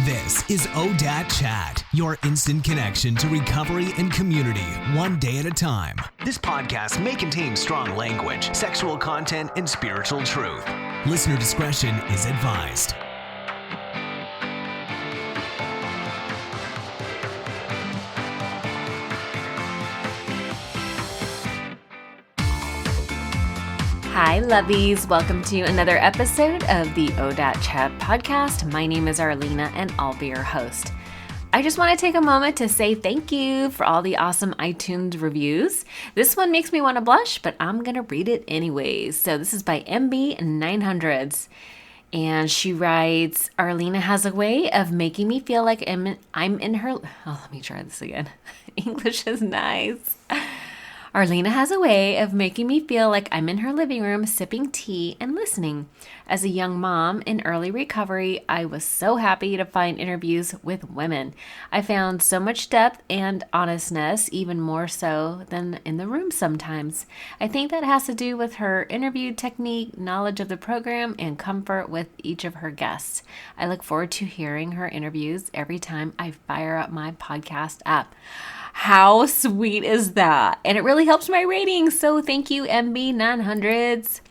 This is ODAT Chat, your instant connection to recovery and community, one day at a time. This podcast may contain strong language, sexual content, and spiritual truth. Listener discretion is advised. Hi, lovies. Welcome to another episode of the ODAT Chat podcast. My name is Arlena, and I'll be your host. I just want to take a moment to say thank you for all the awesome iTunes reviews. This one makes me want to blush, but I'm going to read it anyways. So this is by MB900s. And she writes, Arlena has a way of making me feel like I'm in her... Oh, let me try this again. English is nice. Arlena has a way of making me feel like I'm in her living room sipping tea and listening. As a young mom in early recovery, I was so happy to find interviews with women. I found so much depth and honestness, even more so than in the room sometimes. I think that has to do with her interview technique, knowledge of the program, and comfort with each of her guests. I look forward to hearing her interviews every time I fire up my podcast app. How sweet is that? And it really helps my ratings. So thank you, MB900s.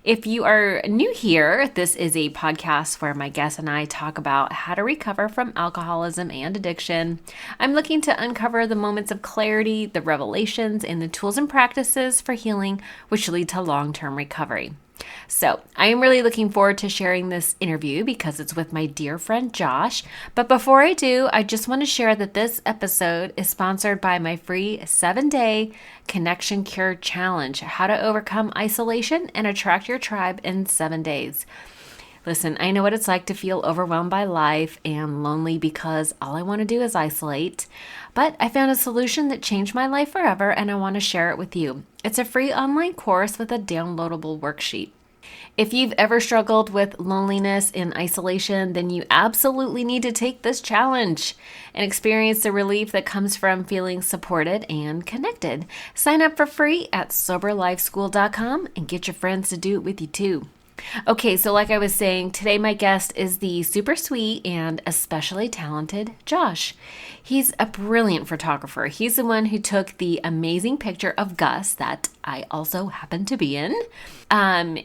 If you are new here, this is a podcast where my guests and I talk about how to recover from alcoholism and addiction. I'm looking to uncover the moments of clarity, the revelations, and the tools and practices for healing, which lead to long-term recovery. So I am really looking forward to sharing this interview because it's with my dear friend Josh. But before I do, I just want to share that this episode is sponsored by my free 7-day Connection Cure Challenge, how to overcome isolation and attract your tribe in 7 days. Listen, I know what it's like to feel overwhelmed by life and lonely because all I want to do is isolate. But I found a solution that changed my life forever, and I want to share it with you. It's a free online course with a downloadable worksheet. If you've ever struggled with loneliness and isolation, then you absolutely need to take this challenge and experience the relief that comes from feeling supported and connected. Sign up for free at soberlifeschool.com and get your friends to do it with you too. Okay, so like I was saying, today my guest is the super sweet and especially talented Josh. He's a brilliant photographer. He's the one who took the amazing picture of Gus that I also happen to be in.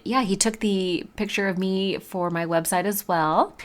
He took the picture of me for my website as well.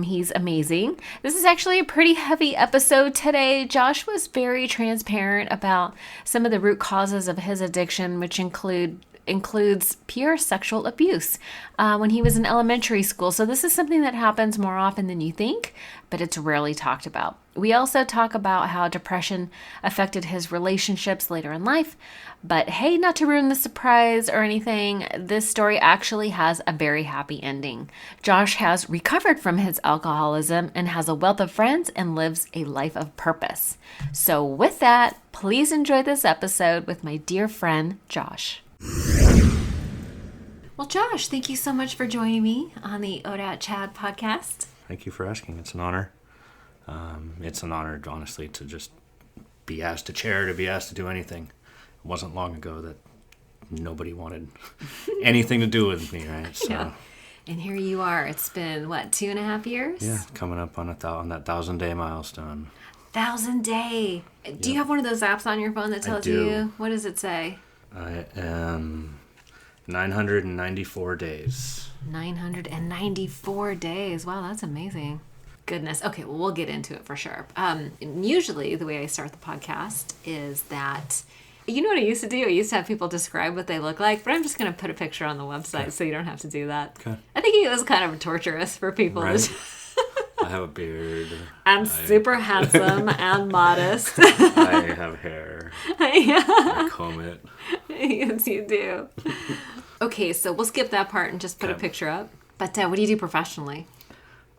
He's amazing. This is actually a pretty heavy episode today. Josh was very transparent about some of the root causes of his addiction, which includes pure sexual abuse when he was in elementary school. So this is something that happens more often than you think, but it's rarely talked about. We also talk about how depression affected his relationships later in life. But hey, not to ruin the surprise or anything, this story actually has a very happy ending. Josh has recovered from his alcoholism and has a wealth of friends and lives a life of purpose. So with that, please enjoy this episode with my dear friend, Josh. Well, Josh, thank you so much for joining me on the ODAT Chat podcast. Thank you for asking. It's an honor. It's an honor, honestly, to just be asked to chair, to be asked to do anything. It wasn't long ago that nobody wanted anything to do with me, right? So, yeah. And here you are. It's been, 2.5 years? Yeah, coming up on that 1,000-day milestone. 1,000-day. Do you have one of those apps on your phone that tells you? What does it say? I am 994 days. 994 days. Wow, that's amazing. Goodness. Okay, well, we'll get into it for sure. Usually, the way I start the podcast is that, you know what I used to do? I used to have people describe what they look like, but I'm just going to put a picture on the website so you don't have to do that. Okay. I think it was kind of torturous for people. Right. I have a beard. I'm super handsome and modest. I have hair. Yeah. I comb it. Yes, you do. Okay, so we'll skip that part and just put a picture up. But what do you do professionally?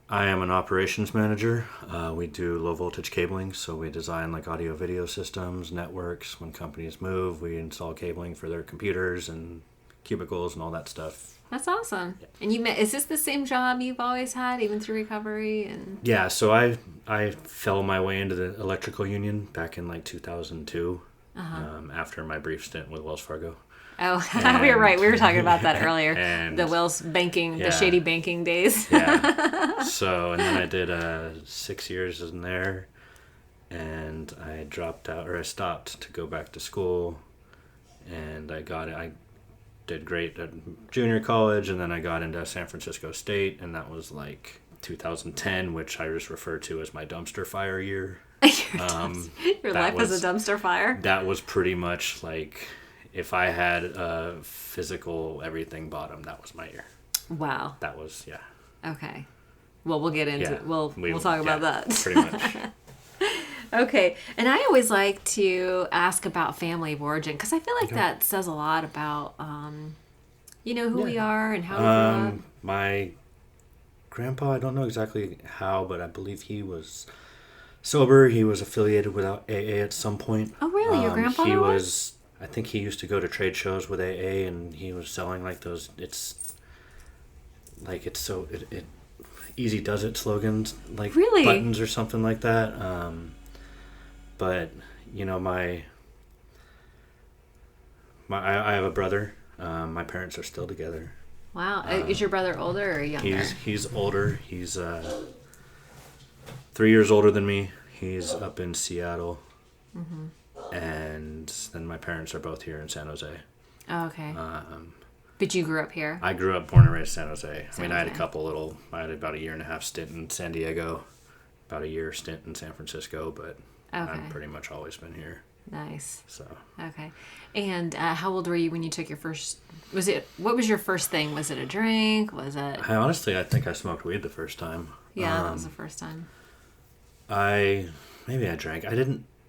I am an operations manager. We do low voltage cabling, so we design like audio video systems, networks. When companies move, we install cabling for their computers and cubicles and all that stuff. That's awesome. Yeah. And is this the same job you've always had, even through recovery? And yeah, so I fell my way into the electrical union back in like 2002, after my brief stint with Wells Fargo. Oh, we were right. We were talking about that earlier. And the Wells banking, the shady banking days. Yeah. So, and then I did 6 years in there, and I dropped out, or I stopped to go back to school, and I did great at junior college, and then I got into San Francisco State, and that was like 2010, which I just refer to as my dumpster fire year. Your life was a dumpster fire? That was pretty much like, if I had a physical everything bottom, that was my year. Wow. That was, yeah. Okay. Well, we'll get into it. We'll talk about that. Pretty much. Okay. And I always like to ask about family of origin, because I feel like that says a lot about, who we are and how we grew up. My grandpa, I don't know exactly how, but I believe he was sober. He was affiliated with AA at some point. Oh, really? Your grandfather was? I think he used to go to trade shows with AA, and he was selling like those, easy does it slogans, like really? Buttons or something like that. But I have a brother. My parents are still together. Wow. Is your brother older or younger? He's older. He's 3 years older than me. He's up in Seattle. Mm-hmm. And then my parents are both here in San Jose. Oh, okay. But you grew up here? I grew up, born and raised San Jose. I had I had about a year and a half stint in San Diego, about a year stint in San Francisco, but I've pretty much always been here. Nice. So. Okay. And how old were you when you took your first, what was your first thing? Was it a drink? Was it? I think I smoked weed the first time. Yeah, that was the first time. Maybe I drank.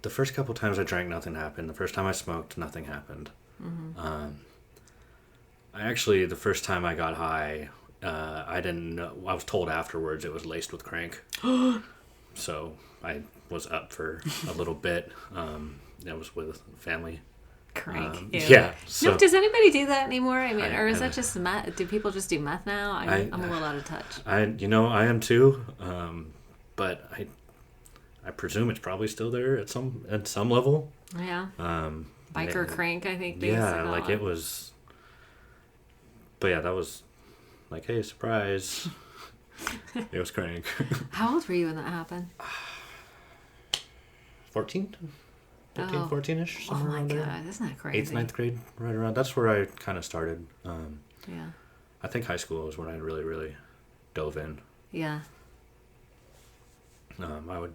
The first couple times I drank, nothing happened. The first time I smoked, nothing happened. Mm-hmm. The first time I got high, I didn't know. I was told afterwards it was laced with crank. So I was up for a little bit. That was with family. Crank. Yeah. So, no, does anybody do that anymore? Or is that just meth? Do people just do meth now? I'm a little out of touch. I am too. But I presume it's probably still there at some level. Yeah. Biker crank, I think. Yeah, like it was. But yeah, that was like, hey, surprise. It was crank. How old were you when that happened? 14? 15, 14-ish, somewhere around there. Oh my God, isn't that crazy? 8th, 9th grade, right around. That's where I kind of started. Yeah. I think high school was when I really, really dove in. Yeah. I would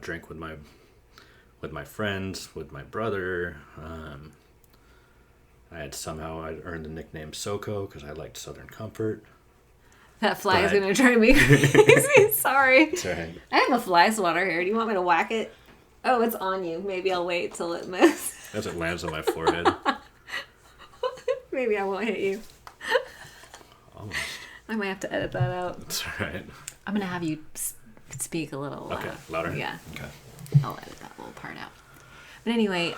drink with my friends, with my brother. I'd earned the nickname SoCo because I liked Southern Comfort. That fly is going to drive me crazy. Sorry. It's all right. I have a fly swatter here. Do you want me to whack it? Oh, it's on you. Maybe I'll wait till it moves. As it lands on my forehead. Maybe I won't hit you. Almost. I might have to edit that out. That's all right. I'm going to have you speak a little. Okay, louder? Yeah. Okay. I'll edit that little part out. But anyway,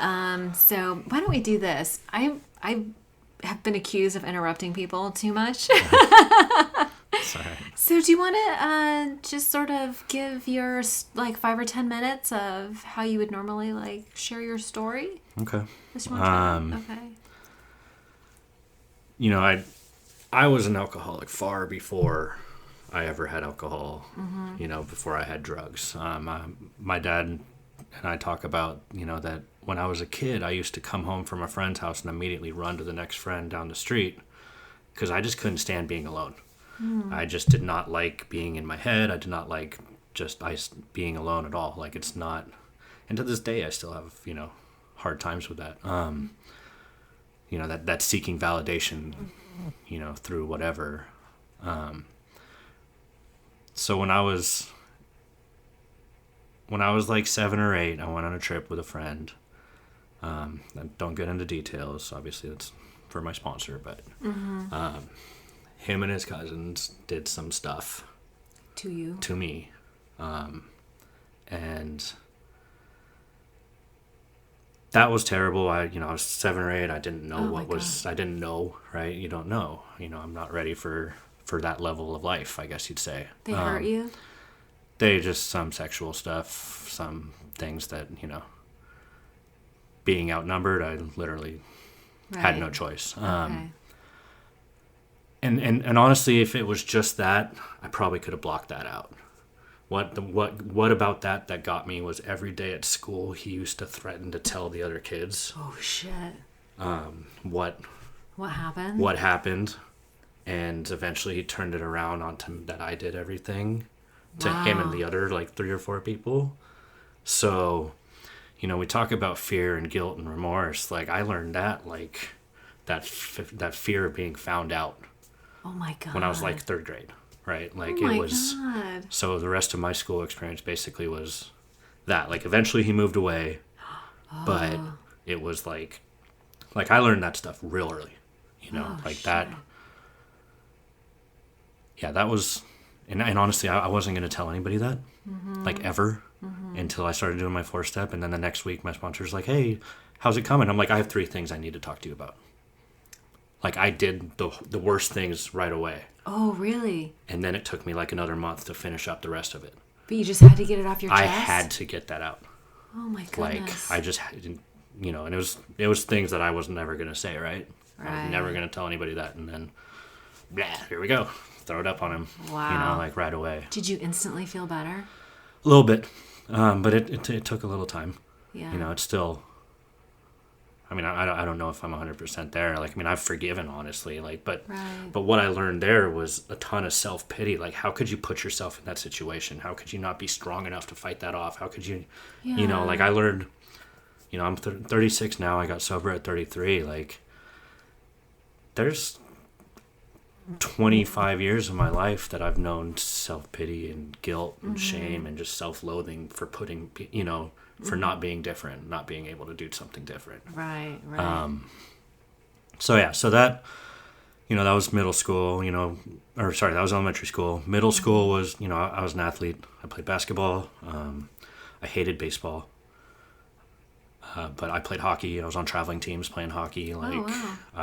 so why don't we do this? I have been accused of interrupting people too much. Sorry. So do you want to just sort of give your 5 or 10 minutes of how you would normally share your story? Okay. Okay. I was an alcoholic far before I ever had alcohol. Mm-hmm. Before I had drugs. My dad and I talk about that when I was a kid, I used to come home from a friend's house and immediately run to the next friend down the street because I just couldn't stand being alone. I just did not like being in my head. I did not like just being alone at all. It's not, and to this day I still have hard times with that. That seeking validation, through whatever. So when I was 7 or 8, I went on a trip with a friend. I don't get into details. Obviously, that's for my sponsor, but. Him and his cousins did some stuff to me, and that was terrible. I was 7 or 8. I didn't know I didn't know, right? You don't know. I'm not ready for that level of life, I guess you'd say. They hurt you? They just some sexual stuff, some things that being outnumbered, I literally Had no choice. Okay. And honestly, if it was just that, I probably could have blocked that out. What about that got me was every day at school he used to threaten to tell the other kids. Oh shit. What happened? What happened, and eventually he turned it around onto that I did everything to him and the other like 3 or 4 people. So, we talk about fear and guilt and remorse. Like I learned that like that fear of being found out. Oh my God. When I was like 3rd grade, right? Like oh it my was. God. So the rest of my school experience basically was that. Like eventually he moved away, but it was like I learned that stuff real early, like shit. That. Yeah, that was, and honestly, I wasn't going to tell anybody that, like ever, until I started doing my 4-step, and then the next week my sponsor's like, "Hey, how's it coming?" I'm like, "I have 3 things I need to talk to you about." Like I did the worst things right away. Oh, really? And then it took me like another month to finish up the rest of it. But you just had to get it off your chest? I had to get that out. Oh my goodness. Like I just didn't, and it was things that I was never going to say, right? I was never going to tell anybody that. And then, here we go. Throw it up on him. Wow. Like right away. Did you instantly feel better? A little bit. But it took a little time. Yeah. It's still, I don't know if I'm 100% there. Like, I've forgiven, honestly. Like, but what I learned there was a ton of self-pity. Like, how could you put yourself in that situation? How could you not be strong enough to fight that off? How could you, like I learned, I'm 36 now. I got sober at 33. Like, there's 25 years of my life that I've known self-pity and guilt and shame and just self-loathing for putting, for not being different, not being able to do something different. Right. So that, that was middle school, that was elementary school. Middle school was, I was an athlete. I played basketball. I hated baseball. But I played hockey. I was on traveling teams playing hockey,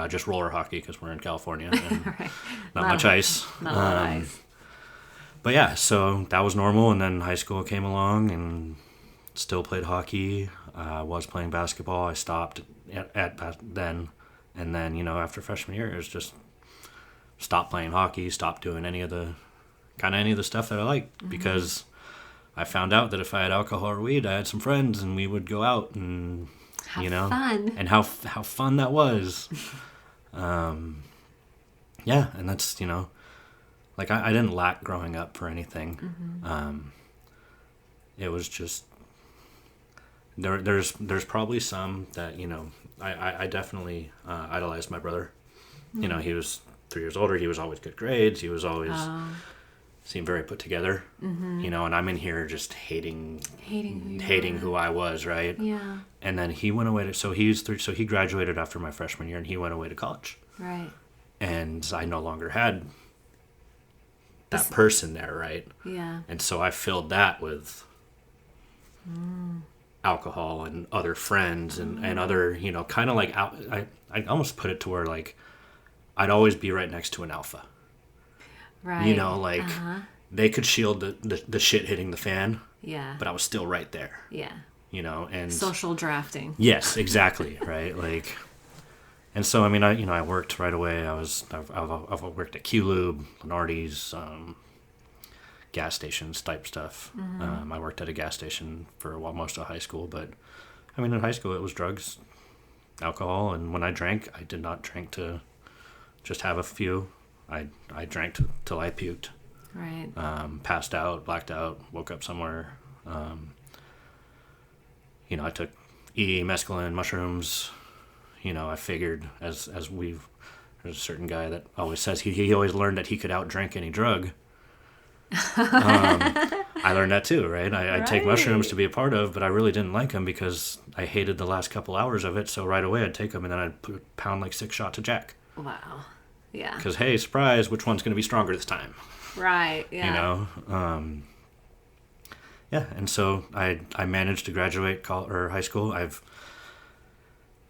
just roller hockey because we're in California. And not much ice. Not a lot of ice. But yeah, so that was normal. And then high school came along and still played hockey. Was playing basketball. I stopped at then. And then, after freshman year, it was just stop playing hockey, stop doing any of the stuff that I liked because I found out that if I had alcohol or weed, I had some friends and we would go out and, fun. And how fun that was. And that's, like I didn't lack growing up for anything. It was just, there's probably some that, I definitely idolized my brother. He was 3 years older. He was always good grades. He was always seemed very put together, and I'm in here just hating who I was, right? Yeah. And then he went away so he graduated after my freshman year and he went away to college. Right. And I no longer had that person there, right? Yeah. And so I filled that with alcohol and other friends and other, kind of like I almost put it to where like I'd always be right next to an alpha. Right. They could shield the shit hitting the fan. Yeah. But I was still right there. Yeah. And social drafting. Yes, exactly. Right. Like, and so, I worked right away. I've worked at Q-Lube, Lenardi's, gas stations type stuff. I worked at a gas station for most of high school, but in high school it was drugs, alcohol. And when I drank, I did not drink to just have a few. I drank till I puked. Right. Passed out, blacked out, woke up somewhere. I took mescaline, mushrooms. I figured there's a certain guy that always says he always learned that he could outdrink any drug. I learned that too, right? I'd take mushrooms to be a part of, but I really didn't like them because I hated the last couple hours of it. So right away I'd take them and then I'd pound like 6 shots of Jack. Wow. Yeah. Because, hey, surprise, which one's going to be stronger this time? Right, yeah. And so I managed to graduate high school. I've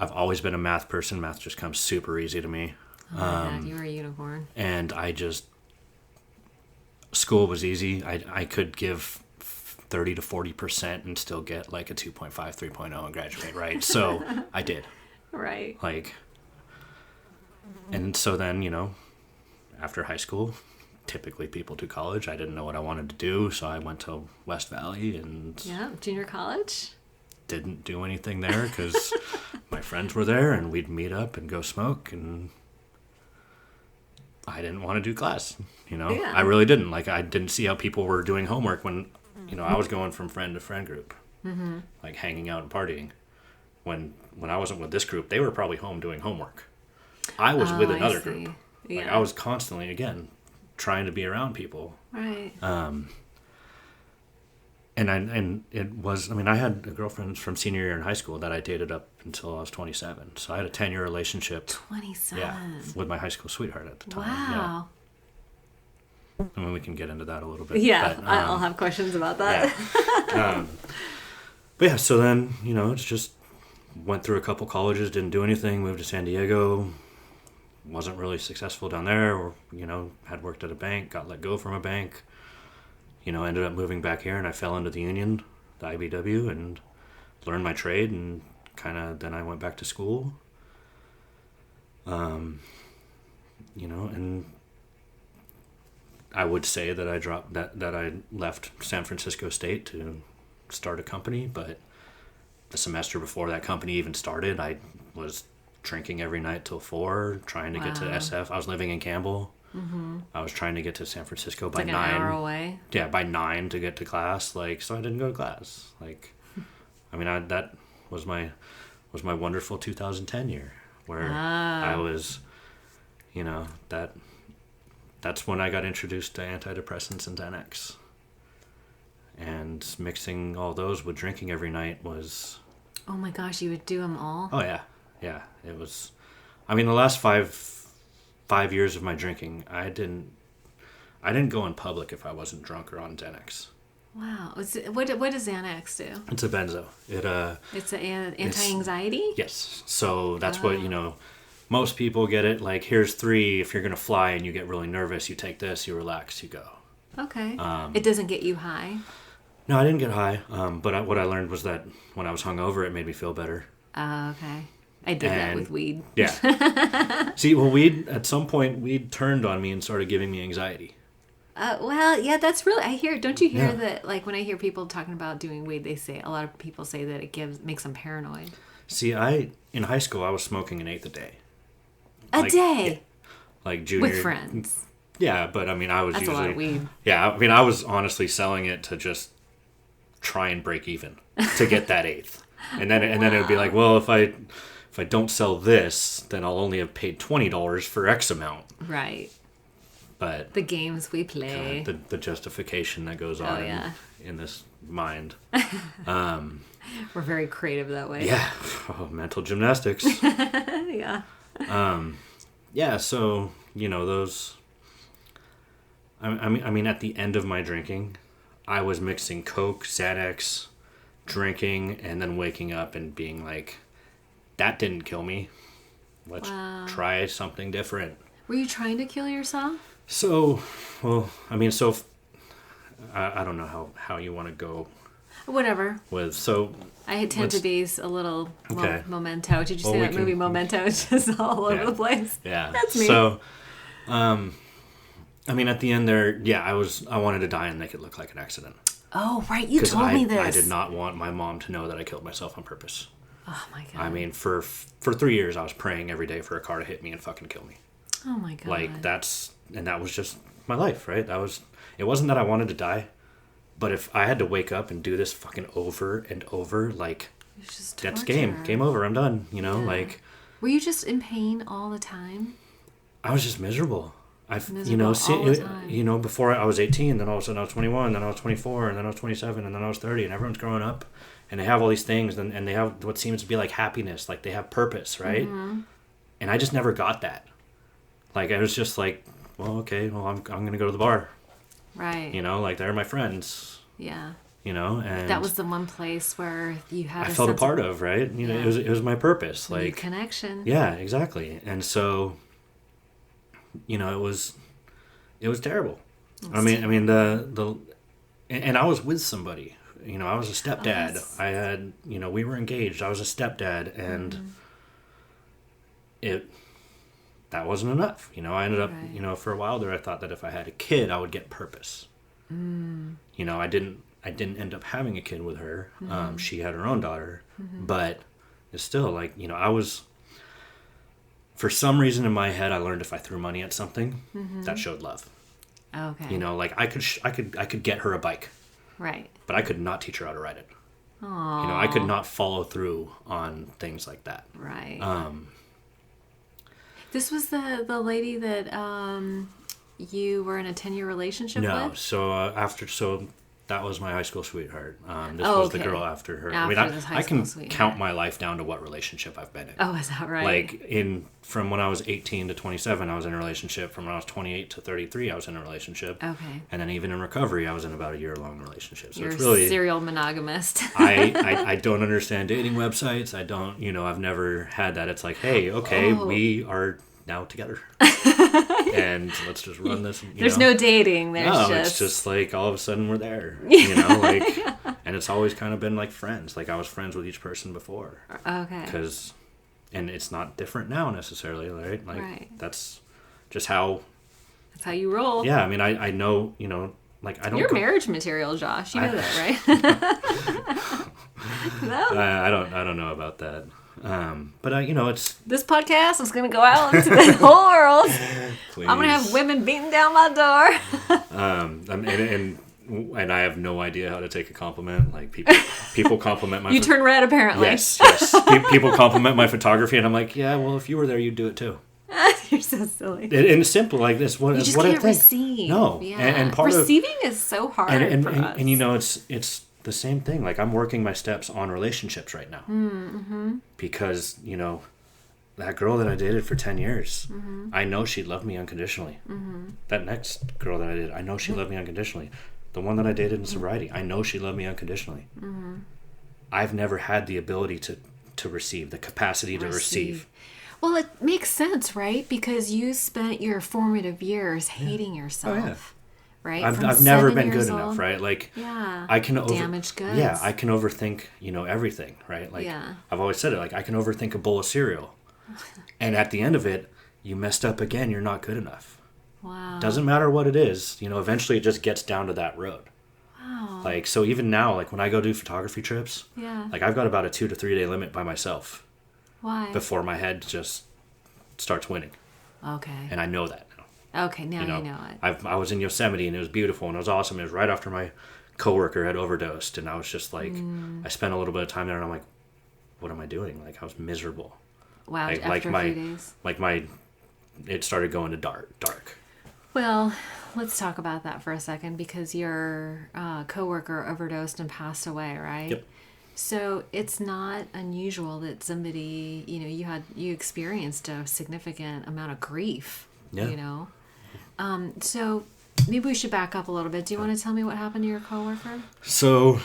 always been a math person. Math just comes super easy to me. Oh my God, you were a unicorn. And school was easy. I could give 30 to 40% and still get like a 2.5, 3.0 and graduate, right? So I did. Right. Like, And so then, after high school, typically people do college. I didn't know what I wanted to do, so I went to West Valley and junior college. Didn't do anything there because my friends were there and we'd meet up and go smoke, and I didn't want to do class. I really didn't. Like, I didn't see how people were doing homework when, I was going from friend to friend group, like hanging out and partying. When I wasn't with this group, they were probably home doing homework. I was with another group. Yeah. Like, I was constantly, again, trying to be around people. Right. And it was, I had a girlfriend from senior year in high school that I dated up until I was 27. So I had a 10-year relationship. 27? Yeah, with my high school sweetheart at the time. Wow. Yeah. We can get into that a little bit. Yeah, but, I'll have questions about that. Yeah. But yeah, so then, it's just went through a couple colleges, didn't do anything, moved to San Diego, wasn't really successful down there, or, had worked at a bank, got let go from a bank, ended up moving back here, and I fell into the union, the IBW, and learned my trade, and then I went back to school, and I would say that I left San Francisco State to start a company, but the semester before that company even started, I was drinking every night till 4, trying to get to SF. I was living in Campbell. Mm-hmm. I was trying to get to San Francisco by 9. An hour away. Yeah, by 9 to get to class. So I didn't go to class. That was my wonderful 2010 year where I was, that's when I got introduced to antidepressants and Xanax. And mixing all those with drinking every night was... Oh my gosh, you would do them all? Oh, yeah. Yeah, it was... the last 5 years of my drinking, I didn't go in public if I wasn't drunk or on Xanax. Wow. What does Xanax do? It's a benzo. It's an anti-anxiety? Yes. So that's what, most people get it. Like, here's 3. If you're going to fly and you get really nervous, you take this, you relax, you go. Okay. It doesn't get you high? No, I didn't get high. But what I learned was that when I was hungover, it made me feel better. Oh, okay. I did that with weed. Yeah. See, well, at some point, weed turned on me and started giving me anxiety. Well, yeah, that's really, don't you hear that, like, when I hear people talking about doing weed, a lot of people say that it makes them paranoid. See, in high school, I was smoking an eighth a day. A day? Like junior. With friends. Yeah, but I was That's usually... a lot of weed. Yeah, I was honestly selling it to just try and break even to get that eighth. And then it would be like, well, if I don't sell this, then I'll only have paid $20 for X amount. Right. But the games we play. God, the justification that goes on in this mind. We're very creative that way. Yeah. Oh, mental gymnastics. Yeah. Yeah, so, those... at the end of my drinking, I was mixing Coke, Xanax, drinking, and then waking up and being like, that didn't kill me. Let's try something different. Were you trying to kill yourself? So, I don't know how you want to go. Whatever. I tend to be a little Memento. Did you say that movie Memento? It's just all over the place. Yeah. That's me. So, at the end there, I wanted to die and make it look like an accident. Oh, right. You told me this. I did not want my mom to know that I killed myself on purpose. Oh, my God. For 3 years, I was praying every day for a car to hit me and fucking kill me. Oh, my God. Like, that was just my life, right? It wasn't that I wanted to die, but if I had to wake up and do this fucking over and over, like, that's game over, I'm done, like. Were you just in pain all the time? I was just miserable. All the time. Before I was 18, then all of a sudden I was 21, then I was 24, and then I was 27, and then I was 30, and everyone's growing up, and they have all these things, and they have what seems to be like happiness, like they have purpose, right? Mm-hmm. And I just never got that. Like, I was just like, well, okay, I'm going to go to the bar. Right. Like, they're my friends. Yeah. And that was the one place where you had I felt a part of, right? It was my purpose. Like, connection. Yeah, exactly. And so, it was terrible. And I was with somebody. I was a stepdad. I had, we were engaged. I was a stepdad, and that wasn't enough. I ended up, Right. For a while there, I thought that if I had a kid, I would get purpose. I didn't end up having a kid with her. She had her own daughter, but it's still like, I was, for some reason in my head, I learned if I threw money at something, that showed love. Okay. Like I could get her a bike, Right. but I could not teach her how to ride it. Aww. I could not follow through on things like that. Right. This was the lady that you were in a 10-year relationship No, with? so that was my high school sweetheart. This Oh, was okay. the girl after her. After this high I can school sweetheart. count my life down to what relationship I've been in. Oh, is that right? Like from when I was 18 to 27, I was in a relationship. From when I was 28 to 33, I was in a relationship. Okay. And then even in recovery, I was in about a year-long relationship. So You're it's really a serial monogamist. I don't understand dating websites. I don't, I've never had that. It's like, hey, okay, we are now together. And let's just run this. There's no dating. There's no, just... it's just like all of a sudden we're there. And it's always kind of been like friends. Like I was friends with each person before. Okay. And it's not different now necessarily, right? Like Right. that's just how. That's how you roll. Yeah, I mean, I know, like I don't. You're marriage material, Josh. You know that, right? No. I don't know about that. But it's. This podcast is going to go out into the whole world. Please. I'm going to have women beating down my door. And I have no idea how to take a compliment. Like people compliment my. You turn red, apparently. Yes. People compliment my photography, and I'm like, yeah. Well, if you were there, you'd do it too. You're so silly. And it's simple like this. What You just what can't I think. receive. No. Yeah. And part receiving is so hard and for us. it's the same thing. Like I'm working my steps on relationships right now. Mm-hmm. Because that girl that I dated for 10 years, I know she loved me unconditionally. Mm-hmm. That next girl that I did, I know she loved me unconditionally. The one that I dated in sobriety, I know she loved me unconditionally. Mm-hmm. I've never had the ability to receive, the capacity to receive. Well, it makes sense, right? Because you spent your formative years hating yourself. Oh, yeah. Right? I've never been good enough, right? Like, yeah. I can damaged goods. Yeah, I can overthink, everything, right? Like, yeah. I've always said it, like, I can overthink a bowl of cereal. And at the end of it, you messed up again, you're not good enough. Wow. Doesn't matter what it is, eventually it just gets down to that road. Wow. Like, so even now, like, when I go do photography trips, yeah. like, I've got about a 2 to 3 day limit by myself. Why? Before my head just starts winning. Okay. And I know that now. Okay, now you know it. I was in Yosemite and it was beautiful and it was awesome. It was right after my coworker had overdosed and I was just like, I spent a little bit of time there and I'm like, what am I doing? Like I was miserable. Wow, like, after a few days. It started going to dark. Well, let's talk about that for a second because your coworker overdosed and passed away, right? Yep. So it's not unusual that somebody, you experienced a significant amount of grief, Yeah. So maybe we should back up a little bit. Do you want to tell me what happened to your coworker? So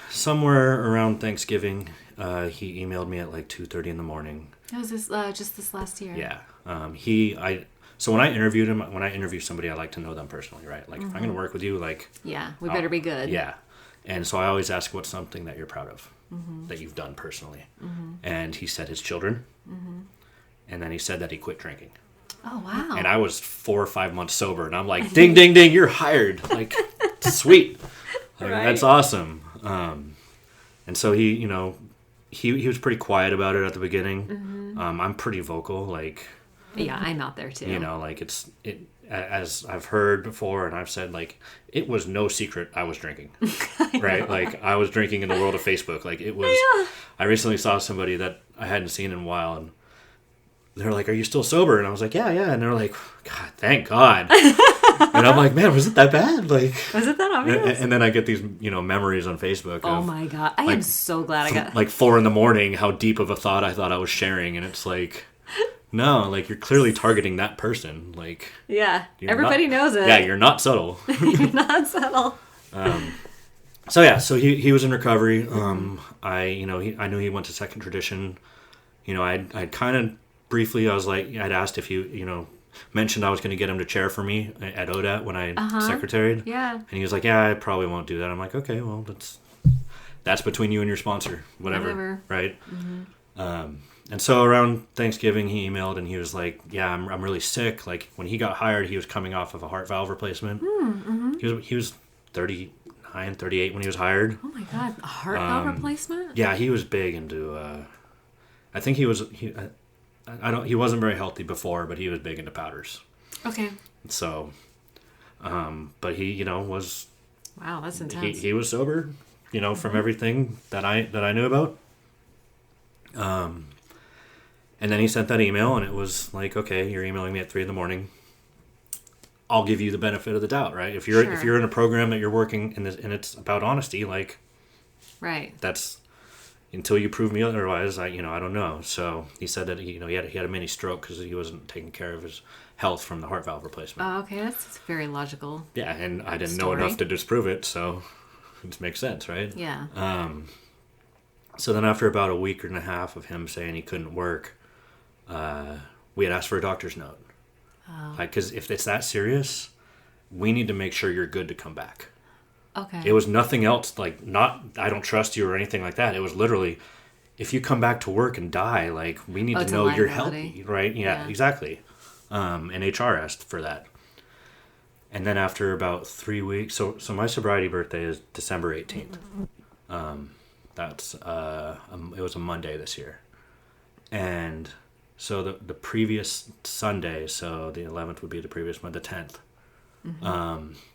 somewhere around Thanksgiving, he emailed me at like 2:30 in the morning. Was this just this last year? Yeah. So when I interviewed him, when I interview somebody, I like to know them personally, right? Like if I'm going to work with you, like... Yeah, we better be good. Yeah. And so I always ask what's something that you're proud of, that you've done personally. And he said his children. And then he said that he quit drinking. Oh, wow. And I was 4 or 5 months sober. And I'm like, ding, ding, ding, you're hired. Like, sweet. Like, Right. That's awesome. And so he was pretty quiet about it at the beginning. I'm pretty vocal. Like... Yeah, I'm out there too. Like as I've heard before and I've said, like, it was no secret I was drinking, right? Like I was drinking in the world of Facebook. Like it was, I recently saw somebody that I hadn't seen in a while and they're like, are you still sober? And I was like, yeah. And they're like, God, thank God. And I'm like, man, was it that bad? Like, was it that obvious? And then I get these, memories on Facebook. Oh of, my God. I am so glad I got... Like 4 a.m, how deep of a thought I thought I was sharing. And it's like... No, like you're clearly targeting that person. Like, yeah, everybody knows it. Yeah, you're not subtle. You're not subtle. So he was in recovery. I knew he went to Second Tradition. I'd kind of briefly, I was like, I'd asked if you mentioned I was going to get him to chair for me at ODAT when I secretaried. Yeah. And he was like, yeah, I probably won't do that. I'm like, okay, well, that's between you and your sponsor, whatever. Right? And so around Thanksgiving, he emailed and he was like, yeah, I'm really sick. Like, when he got hired, he was coming off of a heart valve replacement. He was 39, 38 when he was hired. Oh my God, a heart valve replacement? Yeah, he was big into, I think he wasn't very healthy before, but he was big into powders. Okay. So, but he, was... Wow, that's intense. He was sober, from everything that I knew about. And then he sent that email, and it was like, okay, you're emailing me at 3 a.m. I'll give you the benefit of the doubt, right? If you're in a program that you're working in and it's about honesty, like, right, that's until you prove me otherwise. I don't know. So he said that he had a mini stroke because he wasn't taking care of his health from the heart valve replacement. Oh, okay, that's very logical. Yeah, and I didn't know enough to disprove it, so it makes sense, right? Yeah. So then after about a week and a half of him saying he couldn't work, we had asked for a doctor's note. Oh. Like, because if it's that serious, we need to make sure you're good to come back. Okay. It was nothing else, like, not, I don't trust you or anything like that. It was literally, if you come back to work and die, like, we need to know you're healthy, right? Yeah, exactly. And HR asked for that. And then after about 3 weeks, so my sobriety birthday is December 18th. It was a Monday this year. And so the previous Sunday, so the 11th would be the previous month, the 10th,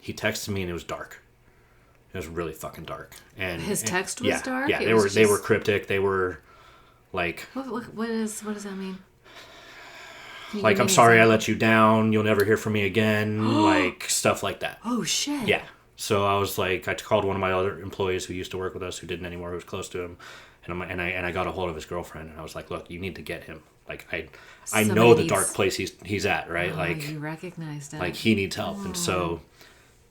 he texted me and it was dark. It was really fucking dark. And his text was dark? Yeah, they were cryptic. They were like... What does that mean? Like, I'm sorry I let you down. You'll never hear from me again. Like, stuff like that. Oh, shit. Yeah. So I was like, I called one of my other employees who used to work with us, who didn't anymore, who was close to him. And I got a hold of his girlfriend, and I was like, look, you need to get him. Like, I know the dark place he's at, right? Like, you recognized it. Like, he needs help. And so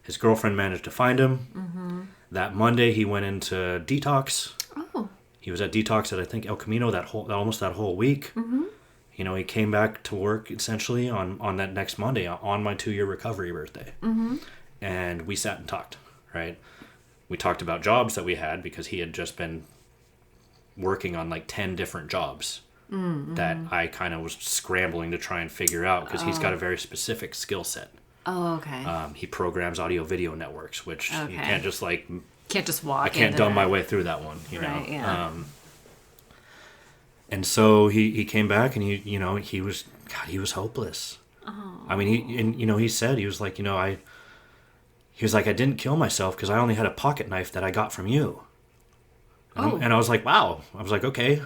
his girlfriend managed to find him. That Monday, he went into detox. Oh. He was at detox at, I think, El Camino almost that whole week. He came back to work essentially on that next Monday, on my 2-year recovery birthday. And we sat and talked, right? We talked about jobs that we had because he had just been working on like 10 different jobs that I kind of was scrambling to try and figure out because he's got a very specific skill set. Oh, okay. He programs audio-video networks, which you can't just like... Can't just walk. I can't dumb my way through that one, you know? Right, yeah. And so he came back and he was hopeless. Oh. I mean, he said, he was like, I didn't kill myself because I only had a pocket knife that I got from you. And I was like, wow. I was like, okay.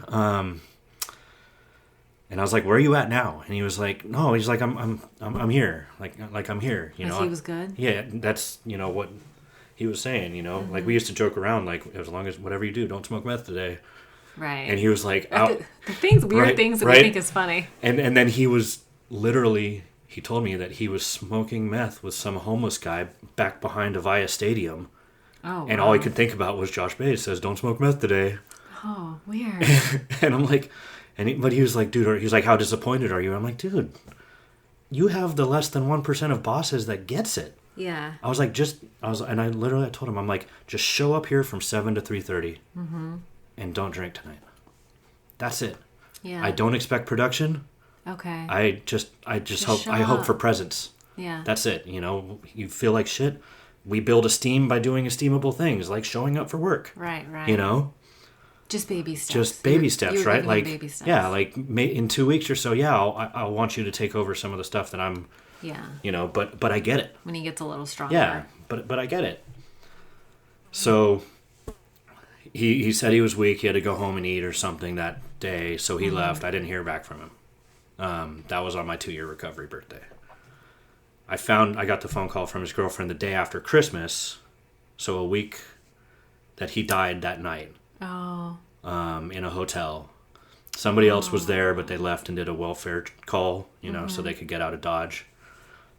And I was like, where are you at now? And he was like, no, he's like, I'm here. Like I'm here, He was good? Yeah, that's, what he was saying, like we used to joke around, like, as long as whatever you do, don't smoke meth today. Right. And he was like, the weird things that we think is funny. And then he was literally, he told me that he was smoking meth with some homeless guy back behind Avaya Stadium. Oh, and all he could think about was Josh Bays says, don't smoke meth today. Oh, weird. And I'm like, but he was like, dude, he's like, how disappointed are you? I'm like, dude, you have the less than 1% of bosses that gets it. Yeah. I was like, and I literally told him, I'm like, just show up here from 7 to 3:30 and don't drink tonight. That's it. Yeah. I don't expect production. Okay. I just hope for presence. Yeah. That's it. You feel like shit. We build esteem by doing esteemable things, like showing up for work. Right. Just baby steps. Just baby steps, right? Like, baby steps. yeah, like in 2 weeks or so, yeah, I'll want you to take over some of the stuff that I'm, but I get it. When he gets a little stronger. Yeah, but I get it. So he said he was weak. He had to go home and eat or something that day, so he left. I didn't hear back from him. That was on my 2-year recovery birthday. I got the phone call from his girlfriend the day after Christmas, so a week that he died that night. Oh. In a hotel. Somebody else was there, but they left and did a welfare call, so they could get out of Dodge.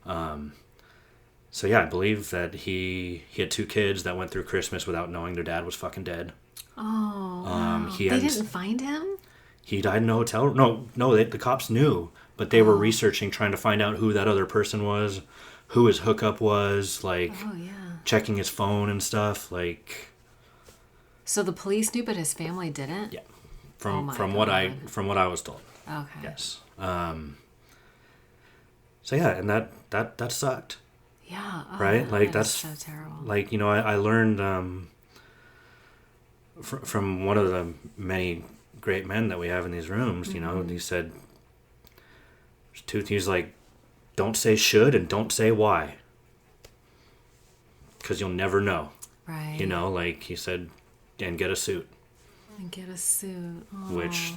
So yeah, I believe that he had 2 kids that went through Christmas without knowing their dad was fucking dead. Oh. Wow. They didn't find him? He died in a hotel. No, the cops knew, but they were researching, trying to find out who that other person was, who his hookup was, like checking his phone and stuff, like. So the police knew, but his family didn't? Yeah. from what I was told. Okay. Yes. So yeah, and that sucked. Yeah. Oh, right? Like that's so terrible. like, I learned from one of the many great men that we have in these rooms. He said he's like, don't say should and don't say why, because you'll never know. Right. Like he said, and get a suit. And get a suit. Aww. Which,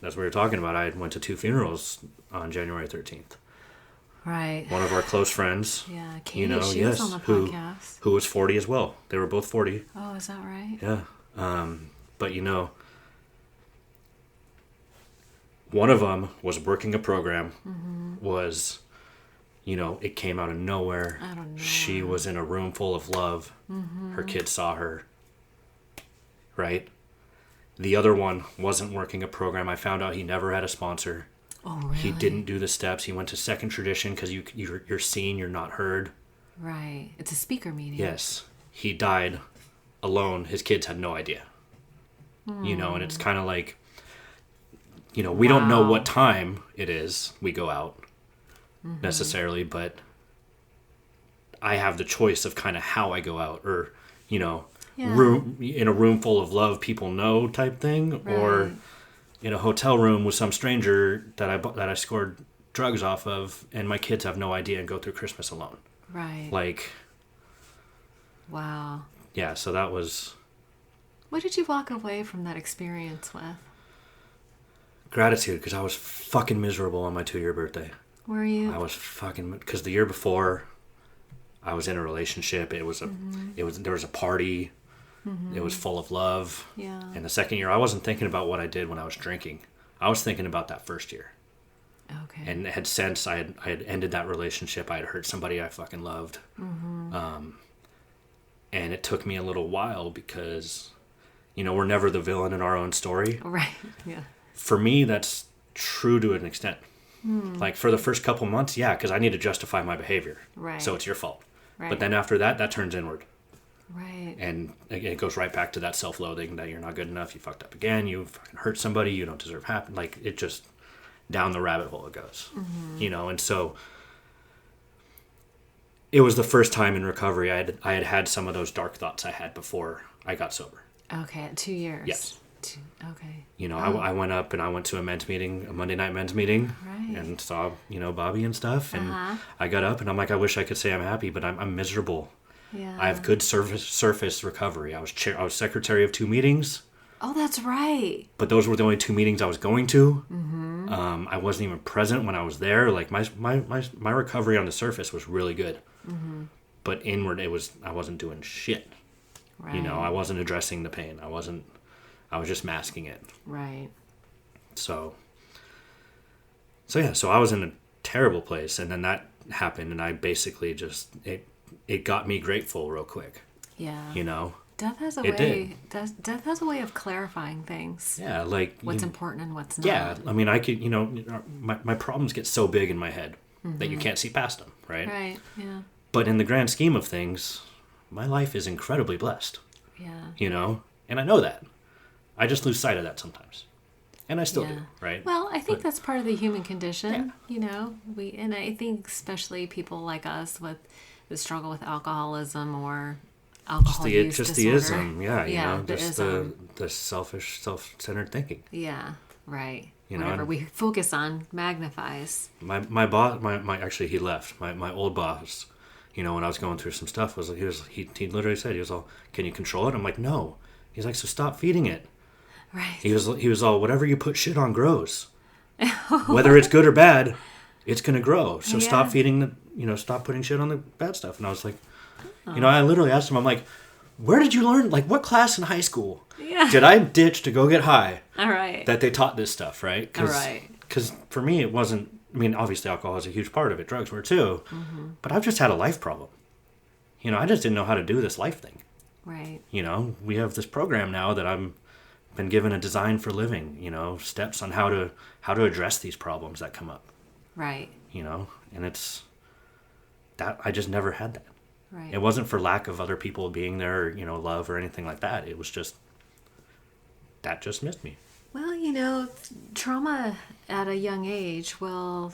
as we were talking about, I went to 2 funerals on January 13th. Right. One of our close friends. Yeah, Katie, she was on the podcast. Who was 40 as well. They were both 40. Oh, is that right? Yeah. But one of them was working a program, was, it came out of nowhere. I don't know. She was in a room full of love. Her kids saw her. Right? The other one wasn't working a program. I found out he never had a sponsor. Oh, really? He didn't do the steps. He went to second tradition because you're seen, you're not heard. Right. It's a speaker meeting. Yes. He died alone. His kids had no idea. And it's kind of like, we don't know what time it is we go out necessarily, but I have the choice of kind of how I go out, or, room in a room full of love, people know type thing, right. Or in a hotel room with some stranger that I scored drugs off of, and my kids have no idea and go through Christmas alone. Right. Like. Wow. Yeah. So that was. What did you walk away from that experience with? Gratitude, because I was fucking miserable on my 2-year birthday. Were you? I was fucking, because the year before, I was in a relationship. It was there was a party. It was full of love. Yeah. And the second year, I wasn't thinking about what I did when I was drinking. I was thinking about that first year. Okay. And it had since I had ended that relationship. I had hurt somebody I fucking loved. And it took me a little while because, we're never the villain in our own story. Right. Yeah. For me, that's true to an extent. Like for the first couple months, yeah, because I need to justify my behavior. Right. So it's your fault. Right. But then after that turns inward. Right. And it goes right back to that self-loathing that you're not good enough, you fucked up again, you fucking hurt somebody, you don't deserve happen. Like, it just, down the rabbit hole it goes. And so it was the first time in recovery I had some of those dark thoughts I had before I got sober. Okay, 2 years. Yes. Okay. I went up and I went to a men's meeting, a Monday night men's meeting, right. And saw, Bobby and stuff. And I got up and I'm like, I wish I could say I'm happy, but I'm miserable. Yeah. I have good surface recovery. I was secretary of 2 meetings. Oh, that's right. But those were the only 2 meetings I was going to. I wasn't even present when I was there. Like my recovery on the surface was really good. But inward, I wasn't doing shit. Right. I wasn't addressing the pain. I was just masking it. Right. So I was in a terrible place, and then that happened, and I basically just it got me grateful real quick. Yeah. Death has a way. Death has a way of clarifying things. Yeah, like what's important and what's not. Yeah, I mean, I could, my problems get so big in my head that you can't see past them, right? Right. Yeah. But in the grand scheme of things, my life is incredibly blessed. Yeah. And I know that. I just lose sight of that sometimes. And I still do, right? Well, I think that's part of the human condition, and I think especially people like us with the struggle with alcoholism or alcohol use disorder. The ism, the selfish, self-centered thinking. Yeah, right. You know, whatever we focus on magnifies. My boss, actually he left. My old boss, you know, when I was going through some stuff, he literally said, he was all, "Can you control it?" I'm like, "No." He's like, "So stop feeding it." Right. He was all, "Whatever you put shit on grows. Whether it's good or bad, it's gonna grow. So stop feeding stop putting shit on the bad stuff." And I was like, I literally asked him, I'm like, "Where did you learn? Like, what class in high school did I ditch to go get high? All right. That they taught this stuff, right? All right. Because for me, it wasn't. I mean, obviously, alcohol is a huge part of it. Drugs were too. Mm-hmm. But I've just had a life problem. I just didn't know how to do this life thing. Right. We have this program now that I'm been given a design for living. Steps on how to address these problems that come up. Right. And it's that I just never had that. Right. It wasn't for lack of other people being there, or, love or anything like that. It was just that just missed me. Well, trauma at a young age will